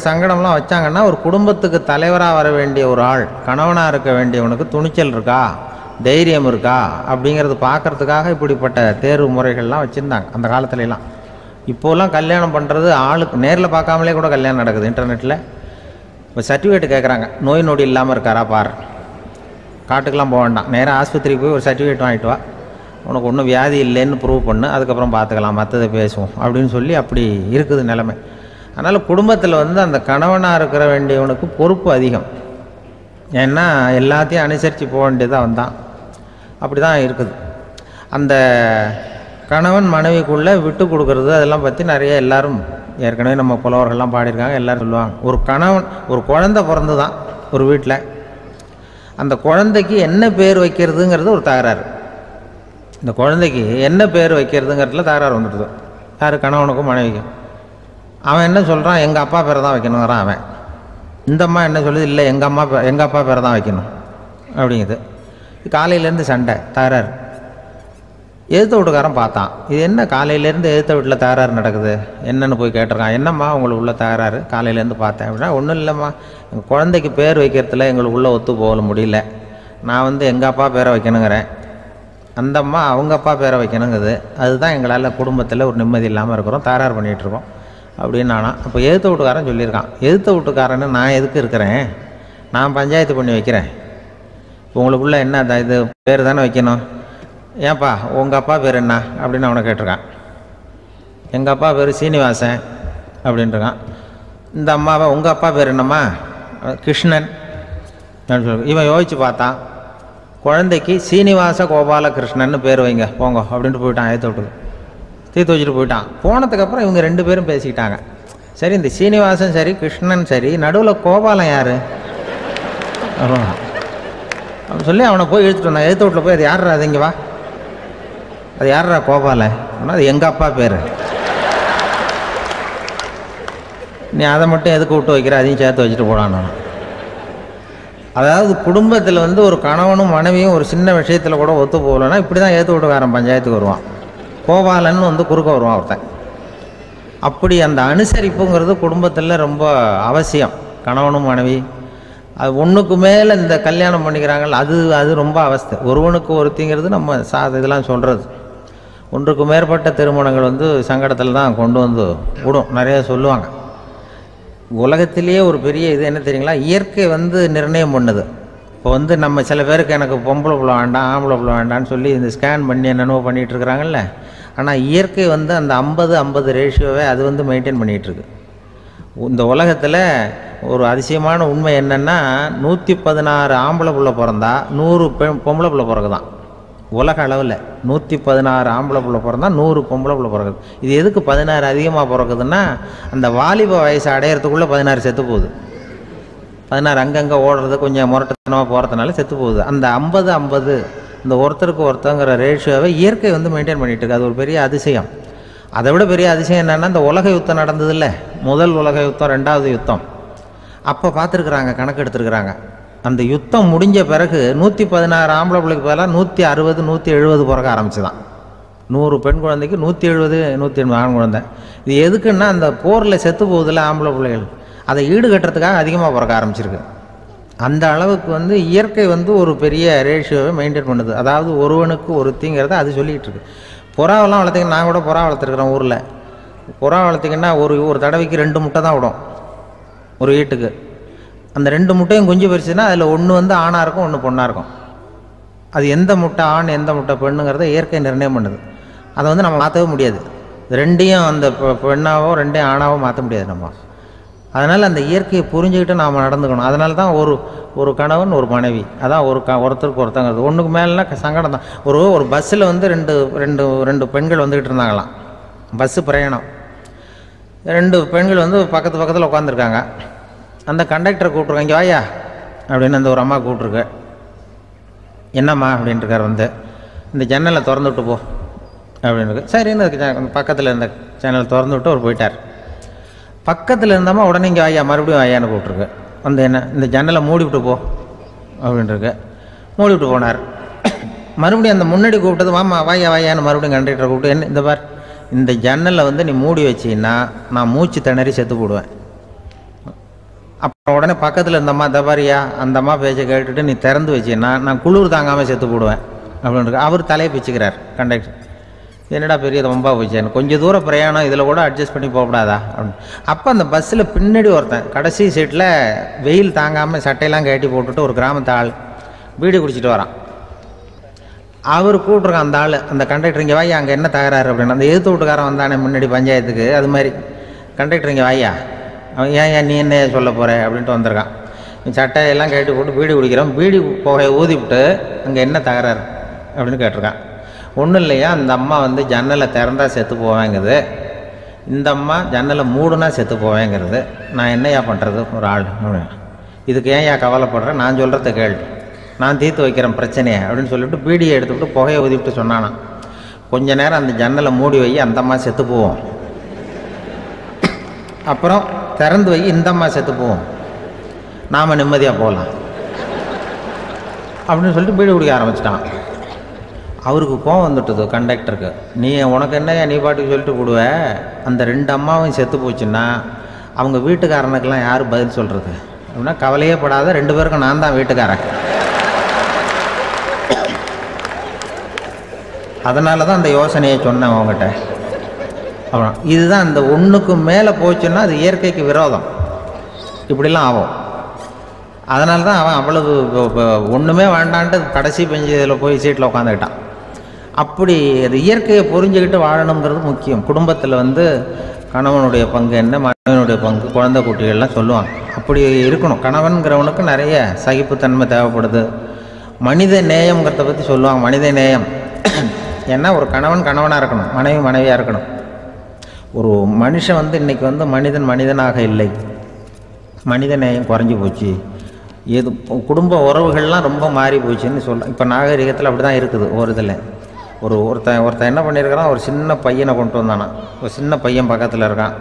சங்கடம்லாம் வச்சாங்கன்னா, ஒரு குடும்பத்துக்கு தலைவராக வர வேண்டிய ஒரு ஆள், கணவனாக இருக்க வேண்டியவனுக்கு துணிச்சல் இருக்கா, தைரியம் இருக்கா அப்படிங்கிறது பார்க்குறதுக்காக இப்படிப்பட்ட தேர்வு முறைகள்லாம் வச்சுருந்தாங்க அந்த காலத்துலலாம். இப்போலாம் கல்யாணம் பண்ணுறது ஆளுக்கு நேரில் பார்க்காமலே கூட கல்யாணம் நடக்குது இன்டர்நெட்டில். இப்போ சர்டிஃபிகேட் கேட்குறாங்க, நோய் நொடி இல்லாமல் இருக்காரா பார், காட்டுக்கெலாம் போக வேண்டாம், நேராக ஆஸ்பத்திரிக்கு போய் ஒரு சர்டிஃபிகேட் வாங்கிட்டு வா, உனக்கு ஒன்றும் வியாதி இல்லைன்னு ப்ரூவ் பண்ணு, அதுக்கப்புறம் பார்த்துக்கலாம், மற்றதை பேசுவோம் அப்படின்னு சொல்லி அப்படி இருக்குது நிலைமை. அதனால் குடும்பத்தில் அந்த கணவனாக இருக்கிற வேண்டியவனுக்கு பொறுப்பு அதிகம். ஏன்னா எல்லாத்தையும் அனுசரித்து போக வேண்டியதாக வந்தான். அப்படி தான் இருக்குது. அந்த கணவன் மனைவிக்குள்ளே விட்டு கொடுக்கறது அதெல்லாம் பற்றி நிறைய எல்லாரும் ஏற்கனவே நம்ம புலவர்கள்லாம் பாடியிருக்காங்க. எல்லோரும் சொல்லுவாங்க, ஒரு கணவன் ஒரு குழந்தை பிறந்து தான் ஒரு வீட்டில், அந்த குழந்தைக்கு என்ன பேர் வைக்கிறதுங்கிறது ஒரு தகராறு. இந்த குழந்தைக்கு என்ன பேர் வைக்கிறதுங்கிறதுல தகராறு வந்துடுது. யார்? கணவனுக்கும் மனைவிக்கும். அவன் என்ன சொல்கிறான், எங்கள் அப்பா பேரை தான் வைக்கணுங்கிறான் அவன். இந்த அம்மா என்ன சொல்லுது, இல்லை எங்கள் அப்பா பேரை தான் வைக்கணும் அப்படிங்குது. காலையிலேருந்து சண்டை, தகராறு. எதிர்த்த வீட்டுக்காரன் பார்த்தான், இது என்ன காலையிலேருந்து எதிர்த்த வீட்டில் தகராறு நடக்குது, என்னென்னு போய் கேட்டிருக்கான். என்னம்மா உங்களுக்கு உள்ள தகராறு, காலையிலேருந்து பார்த்தேன் அப்படின்னா, ஒன்றும் இல்லைம்மா, எங்கள் குழந்தைக்கு பேர் வைக்கிறதுல எங்களுக்கு உள்ளே ஒத்து போக முடியல, நான் எங்கள் அப்பா பேரை வைக்கணுங்கிறேன், அந்த அம்மா அவங்க அப்பா பேரை வைக்கணுங்குது, அதுதான் எங்களால் குடும்பத்தில் ஒரு நிம்மதி இல்லாமல் இருக்கிறோம், தகராறு பண்ணிகிட்ருக்கோம் அப்படின்னு நானா. அப்போ எதிர்த்த வீட்டுக்காரன் சொல்லியிருக்கான், எதிர்த்த வீட்டுக்காரன்னு நான் எதுக்கு இருக்கிறேன், நான் பஞ்சாயத்து பண்ணி வைக்கிறேன், உங்களுக்குள்ளே என்ன இது பேர் தானே வைக்கணும், ஏன்ப்பா உங்கள் அப்பா பேர் என்ன அப்படின்னு அவனை கேட்டிருக்கான். எங்கள் அப்பா பேர் சீனிவாசன் அப்படின்ட்டுருக்கான். இந்த அம்மாவை உங்கள் அப்பா பேர் என்னம்மா, கிருஷ்ணன் அப்படின்னு சொல்லி. இவன் யோசித்து பார்த்தான், குழந்தைக்கு சீனிவாச கோபாலகிருஷ்ணன்னு பேர் வைங்க போங்க அப்படின்ட்டு போயிட்டான். ஏற்ற விட்டுக்கு தீர்த்து வச்சுட்டு போயிட்டான். போனதுக்கப்புறம் இவங்க 2 பேரும் பேசிக்கிட்டாங்க. சரி, இந்த சீனிவாசன் சரி கிருஷ்ணன் சரி, நடுவில் கோபாலம் யார் அப்படின்னு சொல்லி அவனை போய் இழுத்துட்டு வந்தான். எழுத்து வீட்டில் போய் அது யார்ரா, அது இங்கே வா, அது யார்ரா கோபாலன் அப்படின்னா, அது எங்கள் அப்பா பேர், நீ அதை மட்டும் எதுக்கு விட்டு வைக்கிற, அதையும் சேர்த்து வச்சுட்டு போடான்னு. அதாவது குடும்பத்தில் ஒரு கணவனும் மனைவியும் ஒரு சின்ன விஷயத்தில் கூட ஒத்து போகலன்னா இப்படி தான் ஏற்று வீட்டுக்காரன் பஞ்சாயத்துக்கு வருவான். கோபாலன்னு குறுக்க வருவான் ஒருத்தன். அப்படி அந்த அனுசரிப்புங்கிறது குடும்பத்தில் ரொம்ப அவசியம். கணவனும் மனைவி அது ஒன்றுக்கு மேலே இந்த கல்யாணம் பண்ணிக்கிறாங்கல்ல, அது ரொம்ப அவஸ்தை. ஒருவனுக்கு ஒருத்திங்கிறது நம்ம இதெல்லாம் சொல்கிறது. ஒன்றுக்கு மேற்பட்ட திருமணங்கள் சங்கடத்தில் தான் கொண்டு விடும். நிறைய சொல்லுவாங்க. உலகத்திலேயே ஒரு பெரிய இது என்ன தெரியுங்களா, இயற்கை நிர்ணயம் பண்ணுது. இப்போ நம்ம சில பேருக்கு எனக்கு பொம்பளை பிள்ளை வேண்டாம் ஆம்பளை பிள்ளை வேண்டான்னு சொல்லி இந்த ஸ்கேன் பண்ணி என்னென்னவோ பண்ணிகிட்டு இருக்கிறாங்கல்ல. ஆனால் இயற்கை அந்த 50-50 ரேஷியோவை அது மெயின்டைன் பண்ணிகிட்ருக்கு. இந்த உலகத்தில் ஒரு அதிசயமான உண்மை என்னென்னா, 116 ஆம்பளை பிள்ளை பிறந்தா 100 பொம்பளை பிள்ளை பிறகுதான். உலக அளவில் 116 ஆம்பளை பிள்ளை பிறந்தா 100 பொம்பளை பிள்ளை பிறகுது. இது எதுக்கு 16 அதிகமாக பிறகுதுன்னா, அந்த வாலிப வயசு அடையிறதுக்குள்ளே 16 செத்து போகுது. 16 அங்கங்கே ஓடுறது கொஞ்சம் முரட்டத்தனமாக போகிறதுனால செத்து போகுது. அந்த 50-50 இந்த ஒருத்தருக்கு ஒருத்தங்கிற ரேஷியோவை இயற்கை மெயின்டைன் பண்ணிகிட்டு இருக்கு. அது ஒரு பெரிய அதிசயம். அதை விட பெரிய அதிசயம் என்னென்னா, இந்த உலக யுத்தம் நடந்ததில்ல, முதல் உலக யுத்தம், 2வது யுத்தம், அப்போ பார்த்துருக்குறாங்க, கணக்கு எடுத்துருக்குறாங்க. அந்த யுத்தம் முடிஞ்ச பிறகு 116 ஆம்பளை பிள்ளைக்கு பதிலாக 160 170 பிறக்க ஆரம்பிச்சுதான். 100 பெண் குழந்தைக்கு 170 180 ஆண் குழந்தை. இது எதுக்குன்னா, அந்த போரில் செத்து போகுதில்ல ஆம்பளை பிள்ளைகள், அதை ஈடுகட்டுறதுக்காக அதிகமாக பிறக்க ஆரம்பிச்சிருக்கு. அந்த அளவுக்கு இயற்கை ஒரு பெரிய ரேஷியோவை மெயின்டைன் பண்ணுது. அதாவது ஒருவனுக்கு ஒருத்திங்கிறத அது சொல்லிகிட்டு இருக்கு. புறாவெல்லாம் வளர்த்திங்கன்னா, நான் கூட புறா வளர்த்துருக்குறேன் ஊரில். புறா வளர்த்திங்கன்னா ஒரு தடவைக்கு 2 முட்டை தான் விடும் ஒரு வீட்டுக்கு. அந்த 2 முட்டையும் குஞ்சு பறிச்சுன்னா அதில் ஒன்று ஆணாக இருக்கும், ஒன்று பொண்ணாக இருக்கும். அது எந்த முட்டை ஆண் எந்த முட்டை பெண்ணுங்கிறத இயற்கை நிர்ணயம் பண்ணுது. அதை வந்து நம்ம மாற்றவே முடியாது. ரெண்டையும் அந்த பெண்ணாவோ ரெண்டையும் ஆணாவோ மாற்ற முடியாது நம்ம. அதனால் அந்த இயற்கையை புரிஞ்சுக்கிட்டு நாம் நடந்துக்கணும். அதனால தான் ஒரு கணவன் ஒரு மனைவி, அதான் ஒருத்தருக்கு ஒருத்தங்கிறது. ஒன்றுக்கு மேலேனா சங்கடம் தான். ஒரு பஸ்ஸில் வந்து ரெண்டு பெண்கள் வந்துக்கிட்டு இருந்தாங்களாம். பஸ்ஸு பிரயாணம். 2 பெண்கள் வந்து பக்கத்தில் உட்காந்துருக்காங்க. அந்த கண்டக்டரை கூப்பிட்ருக்காங்க, இங்கே வாயா அப்படின்னு அந்த ஒரு அம்மா கூப்பிட்ருக்கு. என்னம்மா அப்படின்ட்டுருக்கார். வந்து இந்த ஜன்னலை திறந்து விட்டு போ அப்படின்னு. சரின்னு பக்கத்தில் இருந்த ஜன்னலை திறந்து விட்டு அவர் போயிட்டார். பக்கத்தில் இருந்தாமா உடனே இங்கே வாயா மறுபடியும் வாயான்னு கூப்பிட்ருக்கு. வந்து என்ன இந்த ஜன்னலை மூடி விட்டு போ அப்படின்ட்டுருக்கு. மூடி விட்டு போனார். மறுபடியும் அந்த முன்னாடி கூப்பிட்டது வாமா வாயான்னு மறுபடியும் கண்டக்டரை கூப்பிட்டு, என்ன இந்த பார், இந்த ஜன்னலை வந்து நீ மூடி வச்சின்னா நான் மூச்சு திணறி செத்து போடுவேன். அப்புறம் உடனே பக்கத்தில் இருந்தம்மா தபாரியா அந்த அம்மா பேச்சை கேட்டுட்டு நீ திறந்து வச்சின்னா நான் குளிர் தாங்காமல் செத்து போடுவேன் அப்படின்னு. அவர் தலையை பிச்சுக்கிறார் கண்டக்டர். என்னடா பெரிய ரொம்ப போச்சேன்னு. கொஞ்சம் தூரம் பிரயாணம், இதில் கூட அட்ஜஸ்ட் பண்ணி போகக்கூடாதா அப்படின்னு. அப்போ அந்த பஸ்ஸில் பின்னாடி ஒருத்தன் கடைசி சீட்டில் வெயில் தாங்காமல் சட்டையெல்லாம் கட்டி போட்டுட்டு ஒரு கிராமத்து ஆள் பீடி குடிச்சிட்டு வரான். அவர் கூப்பிட்ருக்கான் அந்த ஆள், அந்த கண்டக்டர், இங்கே வாயா அங்கே என்ன தகராறு அப்படின்னு. அந்த எதிர்த்து வீட்டுக்காரன் வந்தானே முன்னாடி பஞ்சாயத்துக்கு, அது மாதிரி கண்டக்டர் இங்கே வாயா, அவன் ஏன் நீ என்ன சொல்ல போகிற அப்படின்ட்டு வந்திருக்கான். சட்டையெல்லாம் கட்டி போட்டு பீடி குடிக்கிறான். பீடி புகையை ஊதிவிட்டு அங்கே என்ன தகராறு அப்படின்னு கேட்டிருக்கான். ஒன்றும் இல்லையா, அந்த அம்மா வந்து ஜன்னலை திறந்தா செத்து போவேங்கிறது, இந்த அம்மா ஜன்னலை மூடுனா செத்து போவேங்கிறது. நான் என்னையா பண்ணுறது ஒரு ஆள், இதுக்கு ஏன் கவலைப்படுறேன், நான் சொல்கிறத கேள்வி, நான் தீர்த்து வைக்கிறேன் பிரச்சனையை அப்படின்னு சொல்லிவிட்டு பீடியை எடுத்துவிட்டு புகையை ஊதிவிட்டு சொன்னானா, கொஞ்ச நேரம் அந்த ஜன்னலை மூடி வை, அந்த அம்மா செத்து போவோம், அப்புறம் திறந்து வை, இந்த அம்மா செத்து போவோம், நாம் நிம்மதியாக போகலாம் அப்படின்னு சொல்லிட்டு பீடி குடிக்க ஆரம்பிச்சிட்டான். அவருக்கு கோவம் வந்துட்டுது கண்டக்டருக்கு. உனக்கு என்னையா நீ பாட்டுக்கு சொல்லிட்டு போடுவ, அந்த 2 அம்மாவும் செத்து போச்சுன்னா அவங்க வீட்டுக்காரனுக்கெல்லாம் யார் பதில் சொல்கிறது அப்படின்னா, கவலையே படாத, 2 பேருக்கும் நான் தான் வீட்டுக்காரன். அதனால தான் அந்த யோசனையை சொன்னேன் அவங்ககிட்ட. அப்புறம் இதுதான் அந்த ஒன்றுக்கு மேலே போச்சுன்னா அது இயற்கைக்கு விரோதம், இப்படிலாம் ஆகும். அதனால தான் அவன் அவ்வளவு ஒன்றுமே வேண்டான்ட்டு கடைசி பெஞ்சில் போய் சீட்டில் உட்காந்துக்கிட்டான். அப்படி அது இயற்கையை புரிஞ்சுக்கிட்டு வாழணுங்கிறது முக்கியம். குடும்பத்தில் வந்து கணவனுடைய பங்கு என்ன, மனைவனுடைய பங்கு, குழந்தை குட்டிகள்லாம் சொல்லுவாங்க. அப்படி இருக்கணும். கணவன்கிறவனுக்கு நிறைய சகிப்புத்தன்மை தேவைப்படுது. மனித நேயம்ங்கிறத பற்றி சொல்லுவாங்க. மனித நேயம் ஏன்னா ஒரு கணவன் கணவனாக இருக்கணும், மனைவி மனைவியாக இருக்கணும். ஒரு மனுஷன் வந்து இன்றைக்கி வந்து மனிதனாக இல்லை, மனித நேயம் குறைஞ்சி போச்சு, எது குடும்ப உறவுகள்லாம் ரொம்ப மாறி போச்சுன்னு சொல்கிறேன். இப்போ நாகரிகத்தில் அப்படி தான் இருக்குது. ஒரு இதில் ஒருத்தன் என்ன பண்ணியிருக்கிறான், ஒரு சின்ன பையனை கொண்டு வந்தானா, ஒரு சின்ன பையன் பக்கத்தில் இருக்கான்.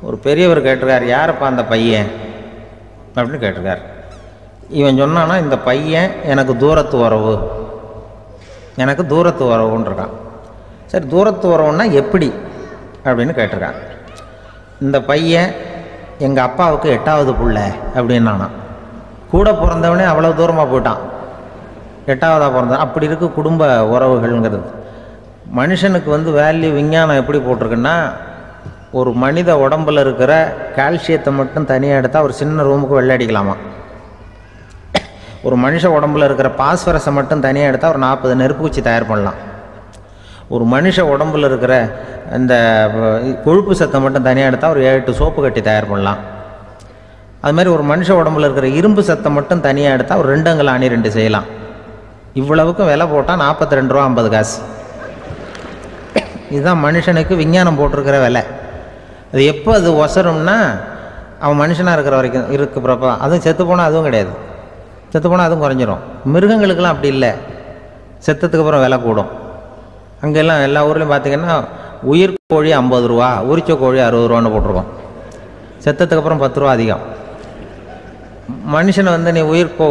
ஒரு பெரியவர் கேட்டிருக்கார், யாருப்பா அந்த பையன் அப்படின்னு கேட்டிருக்கார். இவன் சொன்னான்னா, இந்த பையன் எனக்கு தூரத்து உறவு, எனக்கு தூரத்து உறவுன்னு இருக்கான். சரி, தூரத்து உறவுன்னா எப்படி அப்படின்னு கேட்டிருக்கான். இந்த பையன் எங்கள் அப்பாவுக்கு 8வது பிள்ளை அப்படின்னானா. கூட பிறந்தவனே அவ்வளோ தூரமாக போயிட்டான், 8வதாக பிறந்தான். அப்படி இருக்கு குடும்ப உறவுகள்ங்கிறது. மனுஷனுக்கு வந்து வேல்யூ விஞ்ஞானம் எப்படி போட்டிருக்குன்னா, ஒரு மனித உடம்பில் இருக்கிற கால்சியத்தை மட்டும் தனியாக எடுத்தால் ஒரு சின்ன ரூமுக்கு வெள்ளை அடிக்கலாமா. ஒரு மனுஷ உடம்பில் இருக்கிற பாஸ்பரஸை மட்டும் தனியாக எடுத்தால் ஒரு 40 நெருப்பு குச்சி தயார் பண்ணலாம். ஒரு மனுஷ உடம்பில் இருக்கிற இந்த கொழுப்பு சத்தை மட்டும் தனியாக எடுத்தால் ஒரு 7-8 சோப்பு கட்டி தயார் பண்ணலாம். அது மாதிரி ஒரு மனுஷ உடம்புல இருக்கிற இரும்பு சத்தை மட்டும் தனியாக எடுத்தால் ஒரு 2 அங்குல அணி 2 செய்யலாம். இவ்வளவுக்கும் விலை போட்டால் 42 ரூபா 50 காசு. இதுதான் மனுஷனுக்கு விஞ்ஞானம் போட்டிருக்கிற விலை. அது எப்போ அது ஒசரும்னா, அவன் மனுஷனாக இருக்கிற வரைக்கும் இருக்கிறப்ப. அதுவும் செத்து போனால் அதுவும் கிடையாது, செத்து போனால் அதுவும் குறைஞ்சிரும். மிருகங்களுக்கெல்லாம் அப்படி இல்லை, செத்ததுக்கு அப்புறம் விலை கூடும். அங்கெல்லாம் எல்லா ஊர்லேயும் பார்த்திங்கன்னா உயிர் கோழி 50 ரூபா, உரிச்ச கோழி 60 ரூபான்னு போட்டிருக்கோம். செத்ததுக்கு அப்புறம் 10 ரூபா அதிகம். மனுஷனை வந்து நீ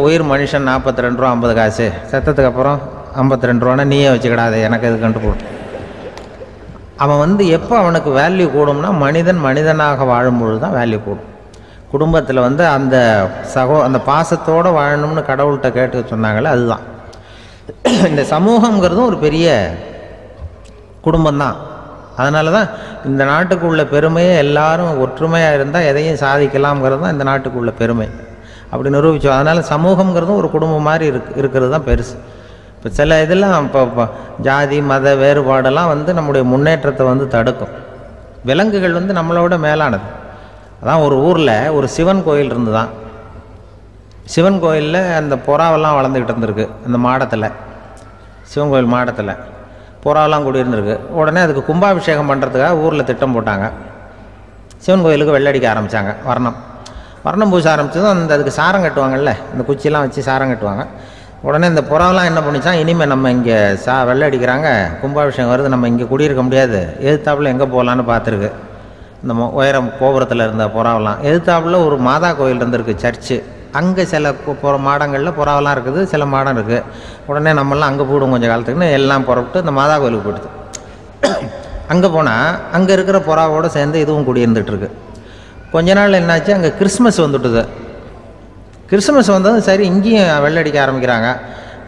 உயிர் மனுஷன் 42 ரூபா 50 காசு, செத்ததுக்கு அப்புறம் 52 ரூபான்னா நீயே வச்சுக்கிடாது, எனக்கு இது கண்டு போடும். அவன் வந்து எப்போ அவனுக்கு வேல்யூ கூடும்னா, மனிதனாக வாழும்பொழுது தான் வேல்யூ கூடும். குடும்பத்தில் வந்து அந்த பாசத்தோடு வாழணும்னு கடவுள்கிட்ட கேட்டு சொன்னாங்களே, அதுதான். இந்த சமூகங்கிறதும் ஒரு பெரிய குடும்பம்தான். அதனால தான் இந்த நாட்டுக்கு உள்ள பெருமையை எல்லாரும் ஒற்றுமையாக இருந்தால் எதையும் சாதிக்கலாம்ங்கிறது தான் இந்த நாட்டுக்கு உள்ள பெருமை. அப்படி நிரூபித்தோம். அதனால் சமூகங்கிறதும் ஒரு குடும்பம் மாதிரி இருக்கிறது தான் பெருசு. இப்போ சில இதெல்லாம் இப்போ ஜாதி மத வேறுபாடெல்லாம் வந்து நம்முடைய முன்னேற்றத்தை வந்து தடுக்கும். விலங்குகள் வந்து நம்மளோட மேலானது. அதான் ஒரு ஊரில் ஒரு சிவன் கோயில் இருந்து தான். சிவன் கோயிலில் அந்த புறாவெல்லாம் வளர்ந்துக்கிட்டு இருந்திருக்கு. அந்த மாடத்தில், சிவன் கோயில் மாடத்தில் புறாவெல்லாம் குடியிருந்திருக்கு. உடனே அதுக்கு கும்பாபிஷேகம் பண்ணுறதுக்காக ஊரில் திட்டம் போட்டாங்க. சிவன் கோயிலுக்கு வெள்ளடிக்க ஆரம்பித்தாங்க. வர்ணம் பூச ஆரம்பித்ததும் அதுக்கு சாரம் கட்டுவாங்கல்ல, இந்த குச்சியெல்லாம் வச்சு சாரம் கட்டுவாங்க. உடனே இந்த புறாவெல்லாம் என்ன பண்ணிச்சான், இனிமேல் நம்ம இங்கே வெள்ளை அடிக்கிறாங்க, கும்பாபிஷேகம் வருது, நம்ம இங்கே குடியிருக்க முடியாது, எதிர்த்தாப்புல எங்கே போகலான்னு பார்த்துருக்கு. இந்த உயரம் கோபுரத்தில் இருந்த புறாவெல்லாம் எதிர்த்தாப்புல ஒரு மாதா கோயில் இருந்திருக்கு, சர்ச்சு. அங்கே சில மாடங்களில் புறாவெல்லாம் இருக்குது, சில மாடம் இருக்குது. உடனே நம்மளாம் அங்கே போயிடும் கொஞ்சம் காலத்துக்குன்னு எல்லாம் புறப்பட்டு இந்த மாதா கோயிலுக்கு போயிடுது. அங்கே போனால் அங்கே இருக்கிற புறாவோடு சேர்ந்து இதுவும் குடியிருந்துகிட்ருக்கு. கொஞ்ச நாள் என்னாச்சு, அங்கே கிறிஸ்மஸ் வந்துட்டுது. கிறிஸ்மஸ் வந்ததும் சரி இங்கேயும் வெள்ளடிக்க ஆரம்பிக்கிறாங்க.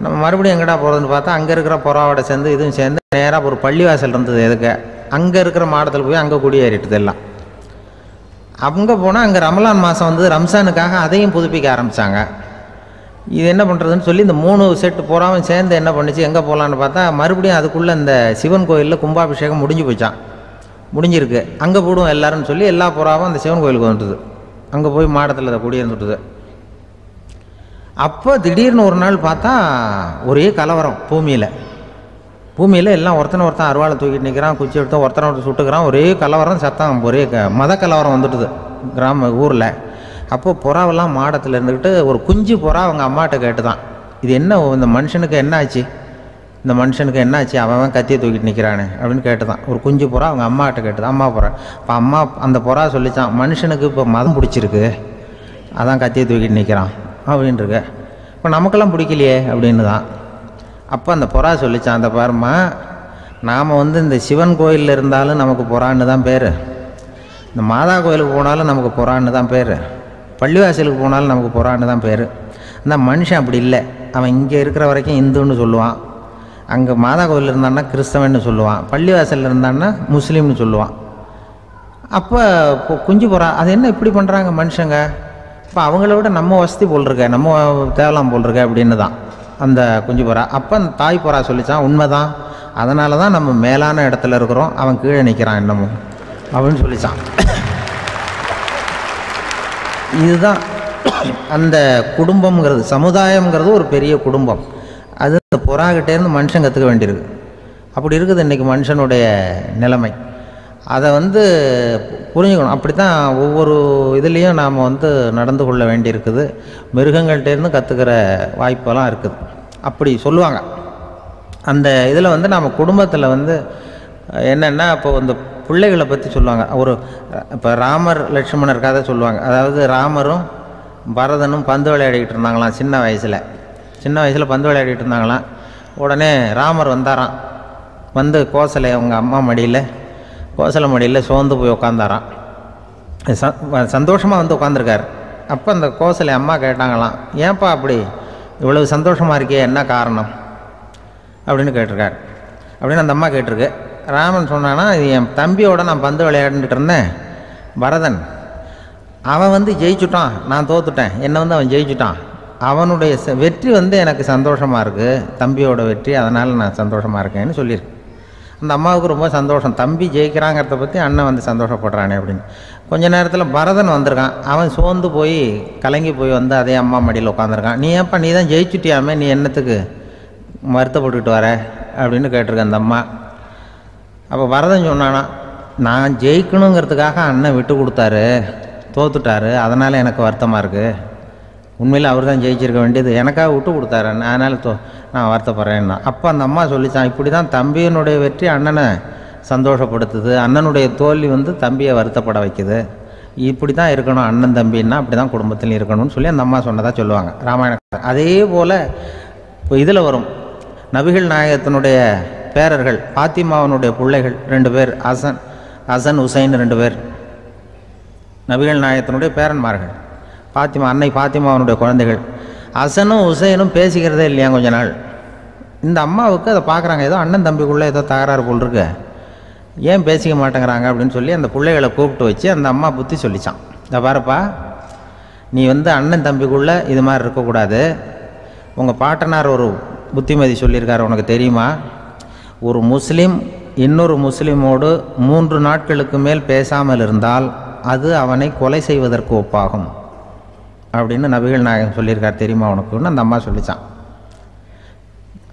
நம்ம மறுபடியும் எங்கடா போகிறதுன்னு பார்த்தா அங்கே இருக்கிற புறாவோட சேர்ந்து இதுவும் சேர்ந்து நேராக ஒரு பள்ளிவாசல் இருந்தது. எதுக்கு அங்கே இருக்கிற மாடத்தில் போய் அங்கே குடியேறிட்டுது எல்லாம். அங்கே போனால் அங்கே ரமலான் மாதம் வந்து ரம்ஜானுக்காக அதையும் புதுப்பிக்க ஆரம்பித்தாங்க. இது என்ன பண்ணுறதுன்னு சொல்லி இந்த 3 செட்டு புறாவும் சேர்ந்து என்ன பண்ணிச்சு, எங்கே போகலான்னு பார்த்தா மறுபடியும் அதுக்குள்ளே இந்த சிவன் கோயிலில் கும்பாபிஷேகம் முடிஞ்சு போச்சான். முடிஞ்சிருக்கு, அங்கே போடுவோம் எல்லாருன்னு சொல்லி எல்லா புறாவும் அந்த சிவன் கோயிலுக்கு வந்துட்டுது. அங்கே போய் மாடத்தில் அதை குடியிருந்துட்டுது. அப்போ திடீர்னு ஒரு நாள் பார்த்தா ஒரே கலவரம் பூமியில் எல்லாம் ஒருத்தன் அருவாளை தூக்கிட்டு நிற்கிறான், குச்சி எடுத்து ஒருத்தனை சுட்டுக்கிறான். ஒரே கலவரம், சத்தம், ஒரே மத கலவரம் வந்துட்டுது ஊரில். அப்போது புறாவெல்லாம் மாடத்தில் இருந்துக்கிட்டு ஒரு குஞ்சு புறா அவங்க அம்மாட்ட கேட்டு தான், இது என்ன இந்த மனுஷனுக்கு என்ன ஆச்சு, இந்த மனுஷனுக்கு என்ன ஆச்சு, அவன் கத்தியை தூக்கிட்டு நிற்கிறானே அப்படின்னு கேட்டு தான். ஒரு குஞ்சு புறா அவங்க அம்மாட்ட கேட்டு தான், அம்மா புறா. இப்போ அம்மா அந்த புறா சொல்லித்தான், மனுஷனுக்கு இப்போ மதம் பிடிச்சிருக்கு, அதான் கத்தியை தூக்கிட்டு நிற்கிறான் அப்படின்ட்டுருக்கு. இப்போ நமக்கெல்லாம் பிடிக்கலையே அப்படின்னு தான். அப்போ அந்த புறா சொல்லித்தான், அந்த பாருமா, நாம் வந்து இந்த சிவன் கோயிலில் இருந்தாலும் நமக்கு புறான்னு தான் பேர், இந்த மாதா கோயிலுக்கு போனாலும் நமக்கு புறான்னு தான் பேர், பள்ளிவாசலுக்கு போனாலும் நமக்கு புறான்னு தான் பேர். அந்த மனுஷன் அப்படி இல்லை. அவன் இங்கே இருக்கிற வரைக்கும் இந்துன்னு சொல்லுவான், அங்கே மாதா கோயிலில் இருந்தான்னா கிறிஸ்தவன்னு சொல்லுவான், பள்ளிவாசலில் இருந்தான்னா முஸ்லீம்னு சொல்லுவான். அப்போ இப்போ குஞ்சு புறா அது என்ன இப்படி பண்ணுறாங்க மனுஷங்க, இப்போ அவங்கள விட நம்ம வசதி போல் இருக்க, நம்ம தேவலாம் போல் இருக்க அப்படின்னு தான் அந்த குஞ்சு புறா. அப்போ அந்த தாய் புறா சொல்லித்தான், உண்மைதான், அதனால தான் நம்ம மேலான இடத்துல இருக்கிறோம், அவன் கீழே நிற்கிறான் இன்னமும் அப்படின்னு சொல்லித்தான். இதுதான் அந்த குடும்பம்ங்கிறது, சமுதாயம்ங்கிறது ஒரு பெரிய குடும்பம். அது இந்த புறாகிட்டேருந்து மனுஷன் கற்றுக்க வேண்டியிருக்கு. அப்படி இருக்குது இன்றைக்கி மனுஷனுடைய நிலைமை. அதை வந்து புரிஞ்சுக்கணும். அப்படி தான் ஒவ்வொரு இதுலேயும் நாம் வந்து நடந்து கொள்ள வேண்டியிருக்குது. மிருகங்கள்டேருந்து கற்றுக்கிற வாய்ப்பெல்லாம் இருக்குது. அப்படி சொல்லுவாங்க. அந்த இதில் வந்து நம்ம குடும்பத்தில் வந்து என்னென்னா, இப்போ இந்த பிள்ளைகளை பற்றி சொல்லுவாங்க. இப்போ ராமர் லட்சுமணர் கதை சொல்லுவாங்க. அதாவது ராமரும் பரதனும் பந்து விளையாடிக்கிட்டு இருந்தாங்களாம் சின்ன வயசில் பந்து விளையாடிக்கிட்டு இருந்தாங்களாம். உடனே ராமர் வந்தாராம். வந்து அவங்க அம்மா கோசலை மடியில் சோர்ந்து போய் உட்காந்தாராம். சந்தோஷமாக வந்து உட்காந்துருக்கார். அப்போ அந்த கோசலை அம்மா கேட்டாங்களாம், ஏன்ப்பா அப்படி இவ்வளவு சந்தோஷமாக இருக்கே, என்ன காரணம் அப்படின்னு கேட்டிருக்கார். அப்படின்னு அந்த அம்மா கேட்டிருக்கு. ராமன் சொன்னான்னா, இது என் தம்பியோடு நான் பந்து விளையாண்டுட்டு இருந்தேன், பரதன், அவன் வந்து ஜெயிச்சுட்டான், நான் தோத்துட்டேன், என்னை வந்து அவன் ஜெயிச்சுட்டான், அவனுடைய வெற்றி வந்து எனக்கு சந்தோஷமாக இருக்குது, தம்பியோட வெற்றி, அதனால் நான் சந்தோஷமாக இருக்கேன்னு சொல்லியிருக்கு. அந்த அம்மாவுக்கு ரொம்ப சந்தோஷம், தம்பி ஜெயிக்கிறாங்கிறத பற்றி அண்ணன் வந்து சந்தோஷப்படுறானே அப்படின்னு. கொஞ்ச நேரத்தில் பரதன் வந்திருக்கான். அவன் சோர்ந்து போய் கலங்கி போய் வந்து அதே அம்மா மடியில் உட்காந்துருக்கான். நீ ஏன்ப்பா, நீ தான் ஜெயிச்சுட்டியாமே, நீ என்னத்துக்கு வருத்தப்பட்டுக்கிட்டு வர அப்படின்னு கேட்டிருக்க அந்த அம்மா. அப்போ பரதன் சொன்னானா, நான் ஜெயிக்கணுங்கிறதுக்காக அண்ணன் விட்டு கொடுத்தாரு, தோத்துட்டாரு, அதனால் எனக்கு வருத்தமாக இருக்குது, உண்மையில் அவர் தான் ஜெயிச்சிருக்க வேண்டியது, எனக்காக விட்டு கொடுத்தாரு, அதனால் நான் வருத்தப்படுறேன்னா. அப்போ அந்த அம்மா சொல்லித்தான், இப்படி தான் தம்பியினுடைய வெற்றி அண்ணனை சந்தோஷப்படுத்துது, அண்ணனுடைய தோல்வி வந்து தம்பியை வருத்தப்பட வைக்குது, இப்படி தான் இருக்கணும் அண்ணன் தம்பின்னா, அப்படி தான் குடும்பத்தில் இருக்கணும்னு சொல்லி அந்த அம்மா சொன்னதாக சொல்லுவாங்க ராமாயணம். அதே போல் இப்போ இதில் வரும், நபிகள் நாயகத்தினுடைய பேரர்கள் பாத்திமாவனுடைய பிள்ளைகள் 2 பேர், ஹசன் ஹுசைன் 2 பேர் நபிகள் நாயகத்தினுடைய பேரன்மார்கள். அன்னை பாத்திமாவனுடைய குழந்தைகள். ஹசனும் ஹுசைனும் பேசிக்கிறதே இல்லையா கொஞ்ச நாள். இந்த அம்மாவுக்கு அதை பார்க்குறாங்க, ஏதோ அண்ணன் தம்பிக்குள்ளே ஏதோ தகராறு போல் இருக்கு, ஏன் பேசிக்க மாட்டேங்கிறாங்க அப்படின்னு சொல்லி அந்த பிள்ளைகளை கூப்பிட்டு வச்சு அந்த அம்மா புத்தி சொல்லிச்சான். இதை பாருப்பா, நீ வந்து அண்ணன் தம்பிக்குள்ளே இது மாதிரி இருக்கக்கூடாது, உங்கள் பாட்டனார் ஒரு புத்திமதி சொல்லியிருக்காரு, உனக்கு தெரியுமா? ஒரு முஸ்லீம் இன்னொரு முஸ்லீமோடு 3 நாட்களுக்கு மேல் பேசாமல் இருந்தால் அது அவனை கொலை செய்வதற்கு ஒப்பாகும் அப்படின்னு நபிகள் நாயகம் சொல்லியிருக்கார், தெரியுமா உனக்குன்னு அந்த அம்மா சொல்லிச்சான்.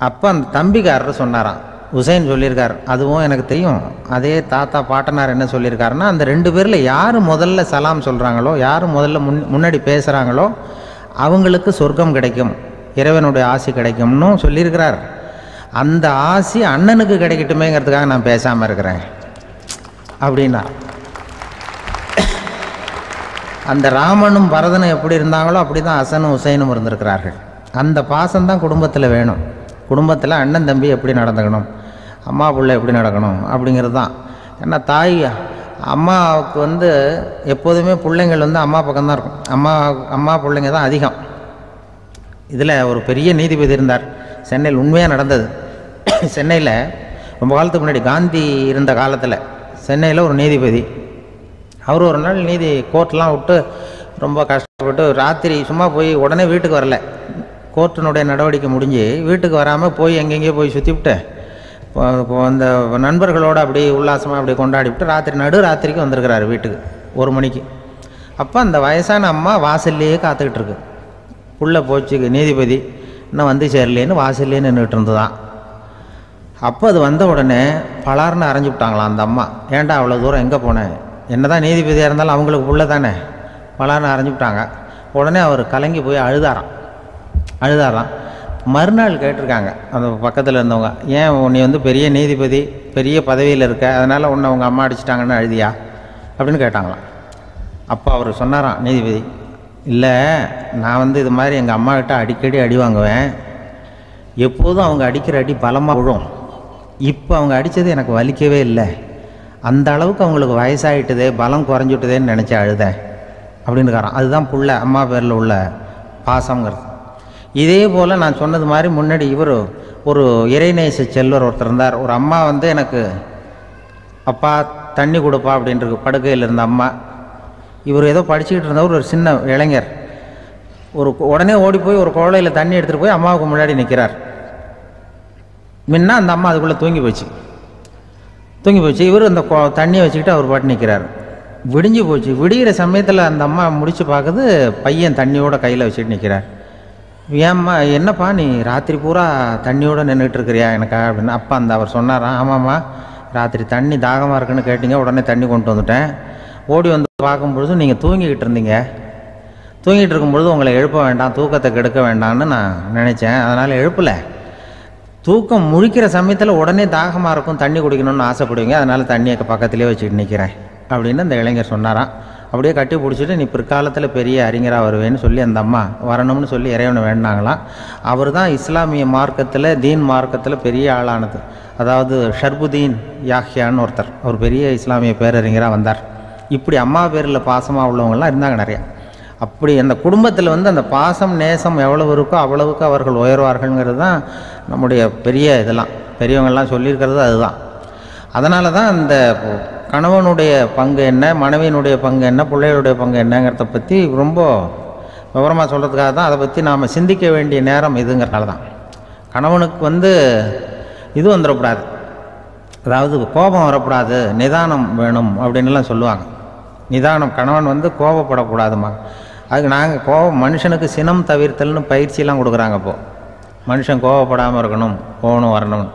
அப்போ அந்த தம்பிக்காரர் சொன்னாராம், உசைன் சொல்லியிருக்கார், அதுவும் எனக்கு தெரியும். அதே தாத்தா பாட்டனார் என்ன சொல்லியிருக்காருன்னா, அந்த 2 பேரில் யார் முதல்ல சலாம் சொல்கிறாங்களோ, யார் முதல்ல முன்னாடி பேசுகிறாங்களோ அவங்களுக்கு சொர்க்கம் கிடைக்கும், இறைவனுடைய ஆசி கிடைக்கும்னு சொல்லியிருக்கிறார். அந்த ஆசி அண்ணனுக்கு கிடைக்கட்டுமேங்கிறதுக்காக நான் பேசாமல் இருக்கிறேன் அப்படின்னா. அந்த ராமனும் பரதனும் எப்படி இருந்தாங்களோ அப்படி தான் ஹசனும் ஹுசைனும் இருந்திருக்கிறார்கள். அந்த பாசம்தான் குடும்பத்தில் வேணும். குடும்பத்தில் அண்ணன் தம்பி எப்படி நடந்துக்கணும், அம்மா பிள்ளை எப்படி நடக்கணும் அப்படிங்கிறது தான். ஏன்னா தாய் அம்மாவுக்கு எப்போதுமே பிள்ளைங்கள் அம்மா பக்கம்தான் இருக்கும். அம்மா பிள்ளைங்க தான் அதிகம். இதில் ஒரு பெரிய நீதிபதி இருந்தார் சென்னையில், உண்மையாக நடந்தது. சென்னையில் ரொம்ப காலத்துக்கு முன்னாடி காந்தி இருந்த காலத்தில் சென்னையில் ஒரு நீதிபதி, அவர் ஒரு நாள் கோர்ட்லாம் விட்டு ரொம்ப கஷ்டப்பட்டு ராத்திரி சும்மா போய் உடனே வீட்டுக்கு வரல. கோர்ட்டினுடைய நடவடிக்கை முடிஞ்சு வீட்டுக்கு வராமல் போய் எங்கெங்கேயோ போய் சுற்றிவிட்டு அந்த நண்பர்களோடு அப்படி உல்லாசமாக அப்படி கொண்டாடிவிட்டு நடு ராத்திரிக்கு வந்திருக்கிறாரு வீட்டுக்கு 1 மணிக்கு. அப்போ அந்த வயசான அம்மா வாசல்லையே காத்துக்கிட்டு இருக்கு. புள்ள போச்சு நீதிபதி இன்னும் வந்து சேரலேன்னு வாசல்லே நின்றுட்டு இருந்துதான். அப்போ அது வந்த உடனே பலார்னு அரைஞ்சி விட்டாங்களாம் அந்த அம்மா. ஏன்டா அவ்வளோ தூரம் எங்கே போனேன், என்ன தான் நீதிபதியாக இருந்தாலும் அவங்களுக்கு புள்ள தானே, பலார்னு அரைஞ்சி விட்டாங்க. உடனே அவர் கலங்கி போய் அழுதாராம். மறுநாள் கேட்டிருக்காங்க அந்த பக்கத்தில் இருந்தவங்க, ஏன் நீ பெரிய நீதிபதி, பெரிய பதவியில் இருக்க, அதனால் உன்னை உங்கள் அம்மா அடிச்சிட்டாங்கன்னு அழுதியா அப்படின்னு கேட்டாங்களாம். அப்போ அவர் சொன்னாராம் நீதிபதி, இல்லை நான் இது மாதிரி எங்கள் அம்மாக்கிட்ட அடிக்கடி அடி வாங்குவேன், எப்போதும் அவங்க அடிக்கிற அடி பலமாக விழும், இப்போ அவங்க அடித்தது எனக்கு வலிக்கவே இல்லை, அந்த அளவுக்கு அவங்களுக்கு வயசாகிட்டுதே, பலம் குறைஞ்சிட்டுதேன்னு நினச்சி அழுதேன் அப்படின்னுக்காரான். அதுதான் புள்ள அம்மா பேரில் உள்ள பாசங்கிறது. இதே போல் நான் சொன்னது மாதிரி முன்னாடி இவர் ஒரு இறைநேச செல்வர் ஒருத்தர் இருந்தார். ஒரு அம்மா எனக்கு அப்பா தண்ணி கொடுப்பா அப்படின்ட்டு படுக்கையில் இருந்த அம்மா. இவர் ஏதோ படிச்சுக்கிட்டு இருந்தவர், ஒரு சின்ன இளைஞர், உடனே ஓடி போய் ஒரு குவளையில் தண்ணி எடுத்துகிட்டு போய் அம்மாவுக்கு முன்னாடி நிற்கிறார். முன்ன அந்த அம்மா அதுக்குள்ளே தூங்கி போச்சு. இவர் அந்த தண்ணியை வச்சுக்கிட்டு அவர் பாட்டு நிற்கிறார். விடிஞ்சு போச்சு. விடிகிற சமயத்தில் அந்த அம்மா முடிச்சு பார்க்குது, பையன் தண்ணியோட கையில் வச்சுட்டு நிற்கிறார். ஏம்மா என்னப்பா நீ ராத்திரி பூரா தண்ணியோடு நின்றுட்டு இருக்கிறியா எனக்கா அப்படின்னு. அப்பா அவர் சொன்னாராம், ஆமாம்மா ராத்திரி தண்ணி தாகமாக இருக்குன்னு கேட்டீங்க, உடனே தண்ணி கொண்டு வந்துட்டேன். ஓடி வந்து பார்க்கும்பொழுது நீங்கள் தூங்கிக்கிட்டு இருந்தீங்க. தூங்கிட்டு இருக்கும்பொழுது உங்களை எழுப்ப வேண்டாம், தூக்கத்தை கெடுக்க வேண்டாம்னு நான் நினச்சேன், அதனால் எழுப்பலை. தூக்கம் முழிக்கிற சமயத்தில் உடனே தாகமாக இருக்கும், தண்ணி குடிக்கணும்னு ஆசைப்படுவீங்க, அதனால் தண்ணியை பக்கத்துலேயே வச்சுக்கிட்டு நிற்கிறேன் அப்படின்னு அந்த இளைஞர் சொன்னாராம். அப்படியே கட்டி பிடிச்சிட்டு நீ பிற்காலத்தில் பெரிய அறிஞராக வருவேன்னு சொல்லி அந்த அம்மா வரணும்னு சொல்லி இறைவனை வேண்டாங்களாம். அவர் தான் இஸ்லாமிய மார்க்கத்தில், தீன் மார்க்கத்தில் பெரிய ஆளானது. அதாவது ஷர்புதீன் யாஹ்யான்னு ஒருத்தர், அவர் பெரிய இஸ்லாமிய பேரறிஞராக வந்தார். இப்படி அம்மா பேரில் பாசமாக உள்ளவங்கள்லாம் இருந்தாங்க நிறையா. அப்படி அந்த குடும்பத்தில் அந்த பாசம் நேசம் எவ்வளவு இருக்கோ அவ்வளவுக்கு அவர்கள் உயர்வார்கள்ங்கிறது தான் நம்முடைய பெரிய இதெல்லாம் பெரியவங்கள்லாம் சொல்லியிருக்கிறது அதுதான். அதனால தான் அந்த கணவனுடைய பங்கு என்ன, மனைவியினுடைய பங்கு என்ன, பிள்ளைகளுடைய பங்கு என்னங்கிறத பற்றி ரொம்ப விவரமாக சொல்கிறதுக்காக தான் அதை பற்றி நாம் சிந்திக்க வேண்டிய நேரம் இதுங்கிறனால தான். கணவனுக்கு இது வந்துடக்கூடாது, அதாவது கோபம் வரக்கூடாது, நிதானம் வேணும் அப்படின்லாம் சொல்லுவாங்க. நிதானம், கணவன் கோபப்படக்கூடாதுமா. அதுக்கு நாங்கள் மனுஷனுக்கு சினம் தவிர்த்தல்னு பயிற்சியெல்லாம் கொடுக்குறாங்க. இப்போது மனுஷன் கோபப்படாமல் இருக்கணும், போகணும் வரணும்,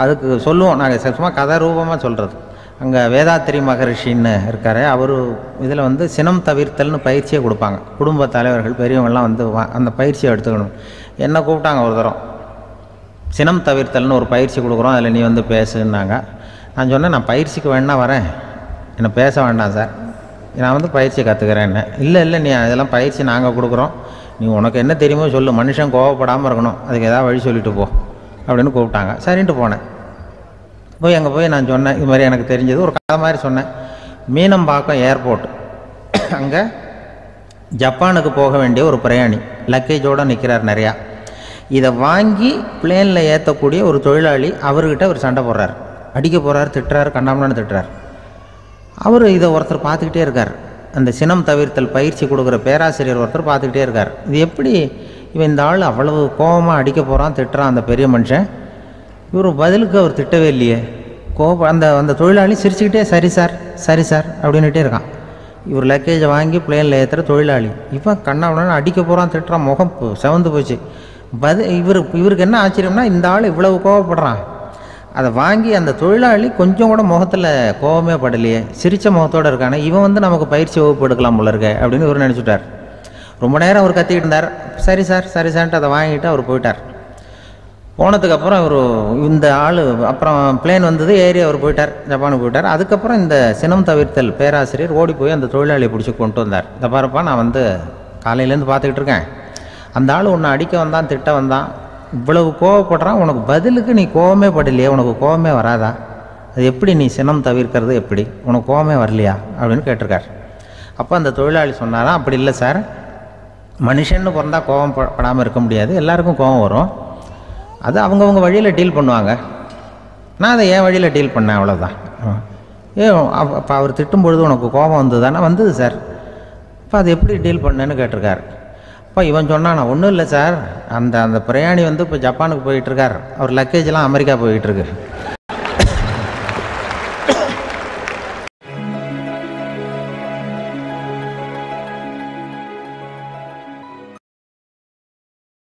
அதுக்கு சொல்லுவோம் நாங்கள். சும்மா கதை ரூபமாக சொல்கிறது. அங்கே வேதாத்திரி மகரிஷின்னு இருக்கார், அவர் இதில் சினம் தவிர்த்தல்னு பயிற்சியை கொடுப்பாங்க. குடும்ப தலைவர்கள் பெரியவங்கள்லாம் அந்த பயிற்சியை எடுத்துக்கணும். என்ன கூப்பிட்டாங்க ஒரு தரம், சினம் தவிர்த்தல்னு ஒரு பயிற்சி கொடுக்குறோம், அதில் நீ பேசுன்னாங்க. நான் சொன்னேன், நான் பயிற்சிக்கு வேணா வரேன், என்னை பேச வேண்டாம் சார், நான் பயிற்சி கற்றுக்கிறேன்னு. இல்லை நீ அதெல்லாம் பயிற்சி நாங்கள் கொடுக்குறோம், நீ உனக்கு என்ன தெரியுமோ சொல்லு, மனுஷன் கோவப்படாமல் இருக்கணும், அதுக்கு ஏதாவது வழி சொல்லிட்டு போ அப்படின்னு கூப்பிட்டாங்க. சரின்ட்டு போனேன். அங்கே போய் நான் சொன்னேன், இது மாதிரி எனக்கு தெரிஞ்சது ஒரு கதை மாதிரி சொன்னேன். மீனம்பாக்கம் ஏர்போர்ட், அங்கே ஜப்பானுக்கு போக வேண்டிய ஒரு பிரயாணி லக்கேஜோடு நிற்கிறார் நிறையா. இதை வாங்கி பிளேனில் ஏற்றக்கூடிய ஒரு தொழிலாளி அவர்கிட்ட அவர் சண்டை போடுறார், அடிக்க போகிறார், திட்டுறாரு, கண்ணாமண்ணு திட்டுறார். அவர் இதை ஒருத்தர் பார்த்துக்கிட்டே இருக்கார். அந்த சினம் தவிர்த்தல் பயிற்சி கொடுக்குற பேராசிரியர் ஒருத்தர் பார்த்துக்கிட்டே இருக்கார். இது எப்படி இவன் இந்த ஆள் அவ்வளவு கோபமாக அடிக்க போகிறான், திட்டுறான் அந்த பெரிய மனுஷன். இவர் பதிலுக்கு அவர் திட்டவே இல்லையே. அந்த தொழிலாளி சிரிச்சுக்கிட்டே சரி சார் சரி சார் அப்படின்னுட்டே இருக்கான். இவர் லக்கேஜை வாங்கி பிளேனில் ஏற்றுற தொழிலாளி இவன் கண்ணாவுன்னு அடிக்க போகிறான், திட்டுறான், முகம் செவந்து போச்சு. இவருக்கு என்ன ஆச்சரியம்னா, இந்த ஆள் இவ்வளவு கோவப்படுறான், அதை வாங்கி அந்த தொழிலாளி கொஞ்சம் கூட முகத்தில் கோபமே படலையே, சிரித்த முகத்தோடு இருக்கானே, இவன் நமக்கு பயிற்சி வகுப்பு எடுக்கலாம் போல இருக்க அப்படின்னு இவர் நினச்சிட்டார். ரொம்ப நேரம் அவர் கத்திக்கிட்டு இருந்தார். சரி சார் சரி சார்ன்ட்டு அதை வாங்கிட்டு அவர் போயிட்டார். போனதுக்கப்புறம் இந்த ஆள் அப்புறம் பிளேன் வந்தது, ஏறி அவர் போயிட்டார், ஜப்பானுக்கு போயிட்டார். அதுக்கப்புறம் இந்த சினம் தவிர்த்தல் பேராசிரியர் ஓடி போய் அந்த தொழிலாளியை பிடிச்சி கொண்டு வந்தார். இந்த பாருப்பா, நான் காலையிலேருந்து பார்த்துக்கிட்டு இருக்கேன், அந்த ஆள் உன்னை அடிக்க வந்தான், திட்ட வந்தான், இவ்வளவு கோவப்படுறான், உனக்கு பதிலுக்கு நீ கோவமே படலையே, உனக்கு கோவமே வராதா, அது எப்படி நீ சினம் தவிர்க்கிறது, எப்படி உனக்கு கோவமே வரலையா அப்படின்னு கேட்டிருக்கார். அப்போ அந்த தொழிலாளி சொன்னாராம், அப்படி இல்லை சார், மனுஷன்னு பிறந்தால் கோவம் படாமல் இருக்க முடியாது, எல்லாருக்கும் கோவம் வரும், அது அவங்கவுங்க வழியில் டீல் பண்ணுவாங்க, நான் அதை என் வழியில் டீல் பண்ணேன், அவ்வளோதான். அப்போ அவர் திட்டும் பொழுது உனக்கு கோபம் வந்தது தானே? வந்தது சார். இப்போ அது எப்படி டீல் பண்ணேன்னு கேட்டிருக்காரு. அப்போ இவன் சொன்னான், ஒன்றும் இல்லை சார், அந்த பிரயாணி இப்போ ஜப்பானுக்கு போயிட்டுருக்கார், அவர் லக்கேஜெலாம் அமெரிக்கா போயிட்டுருக்கு.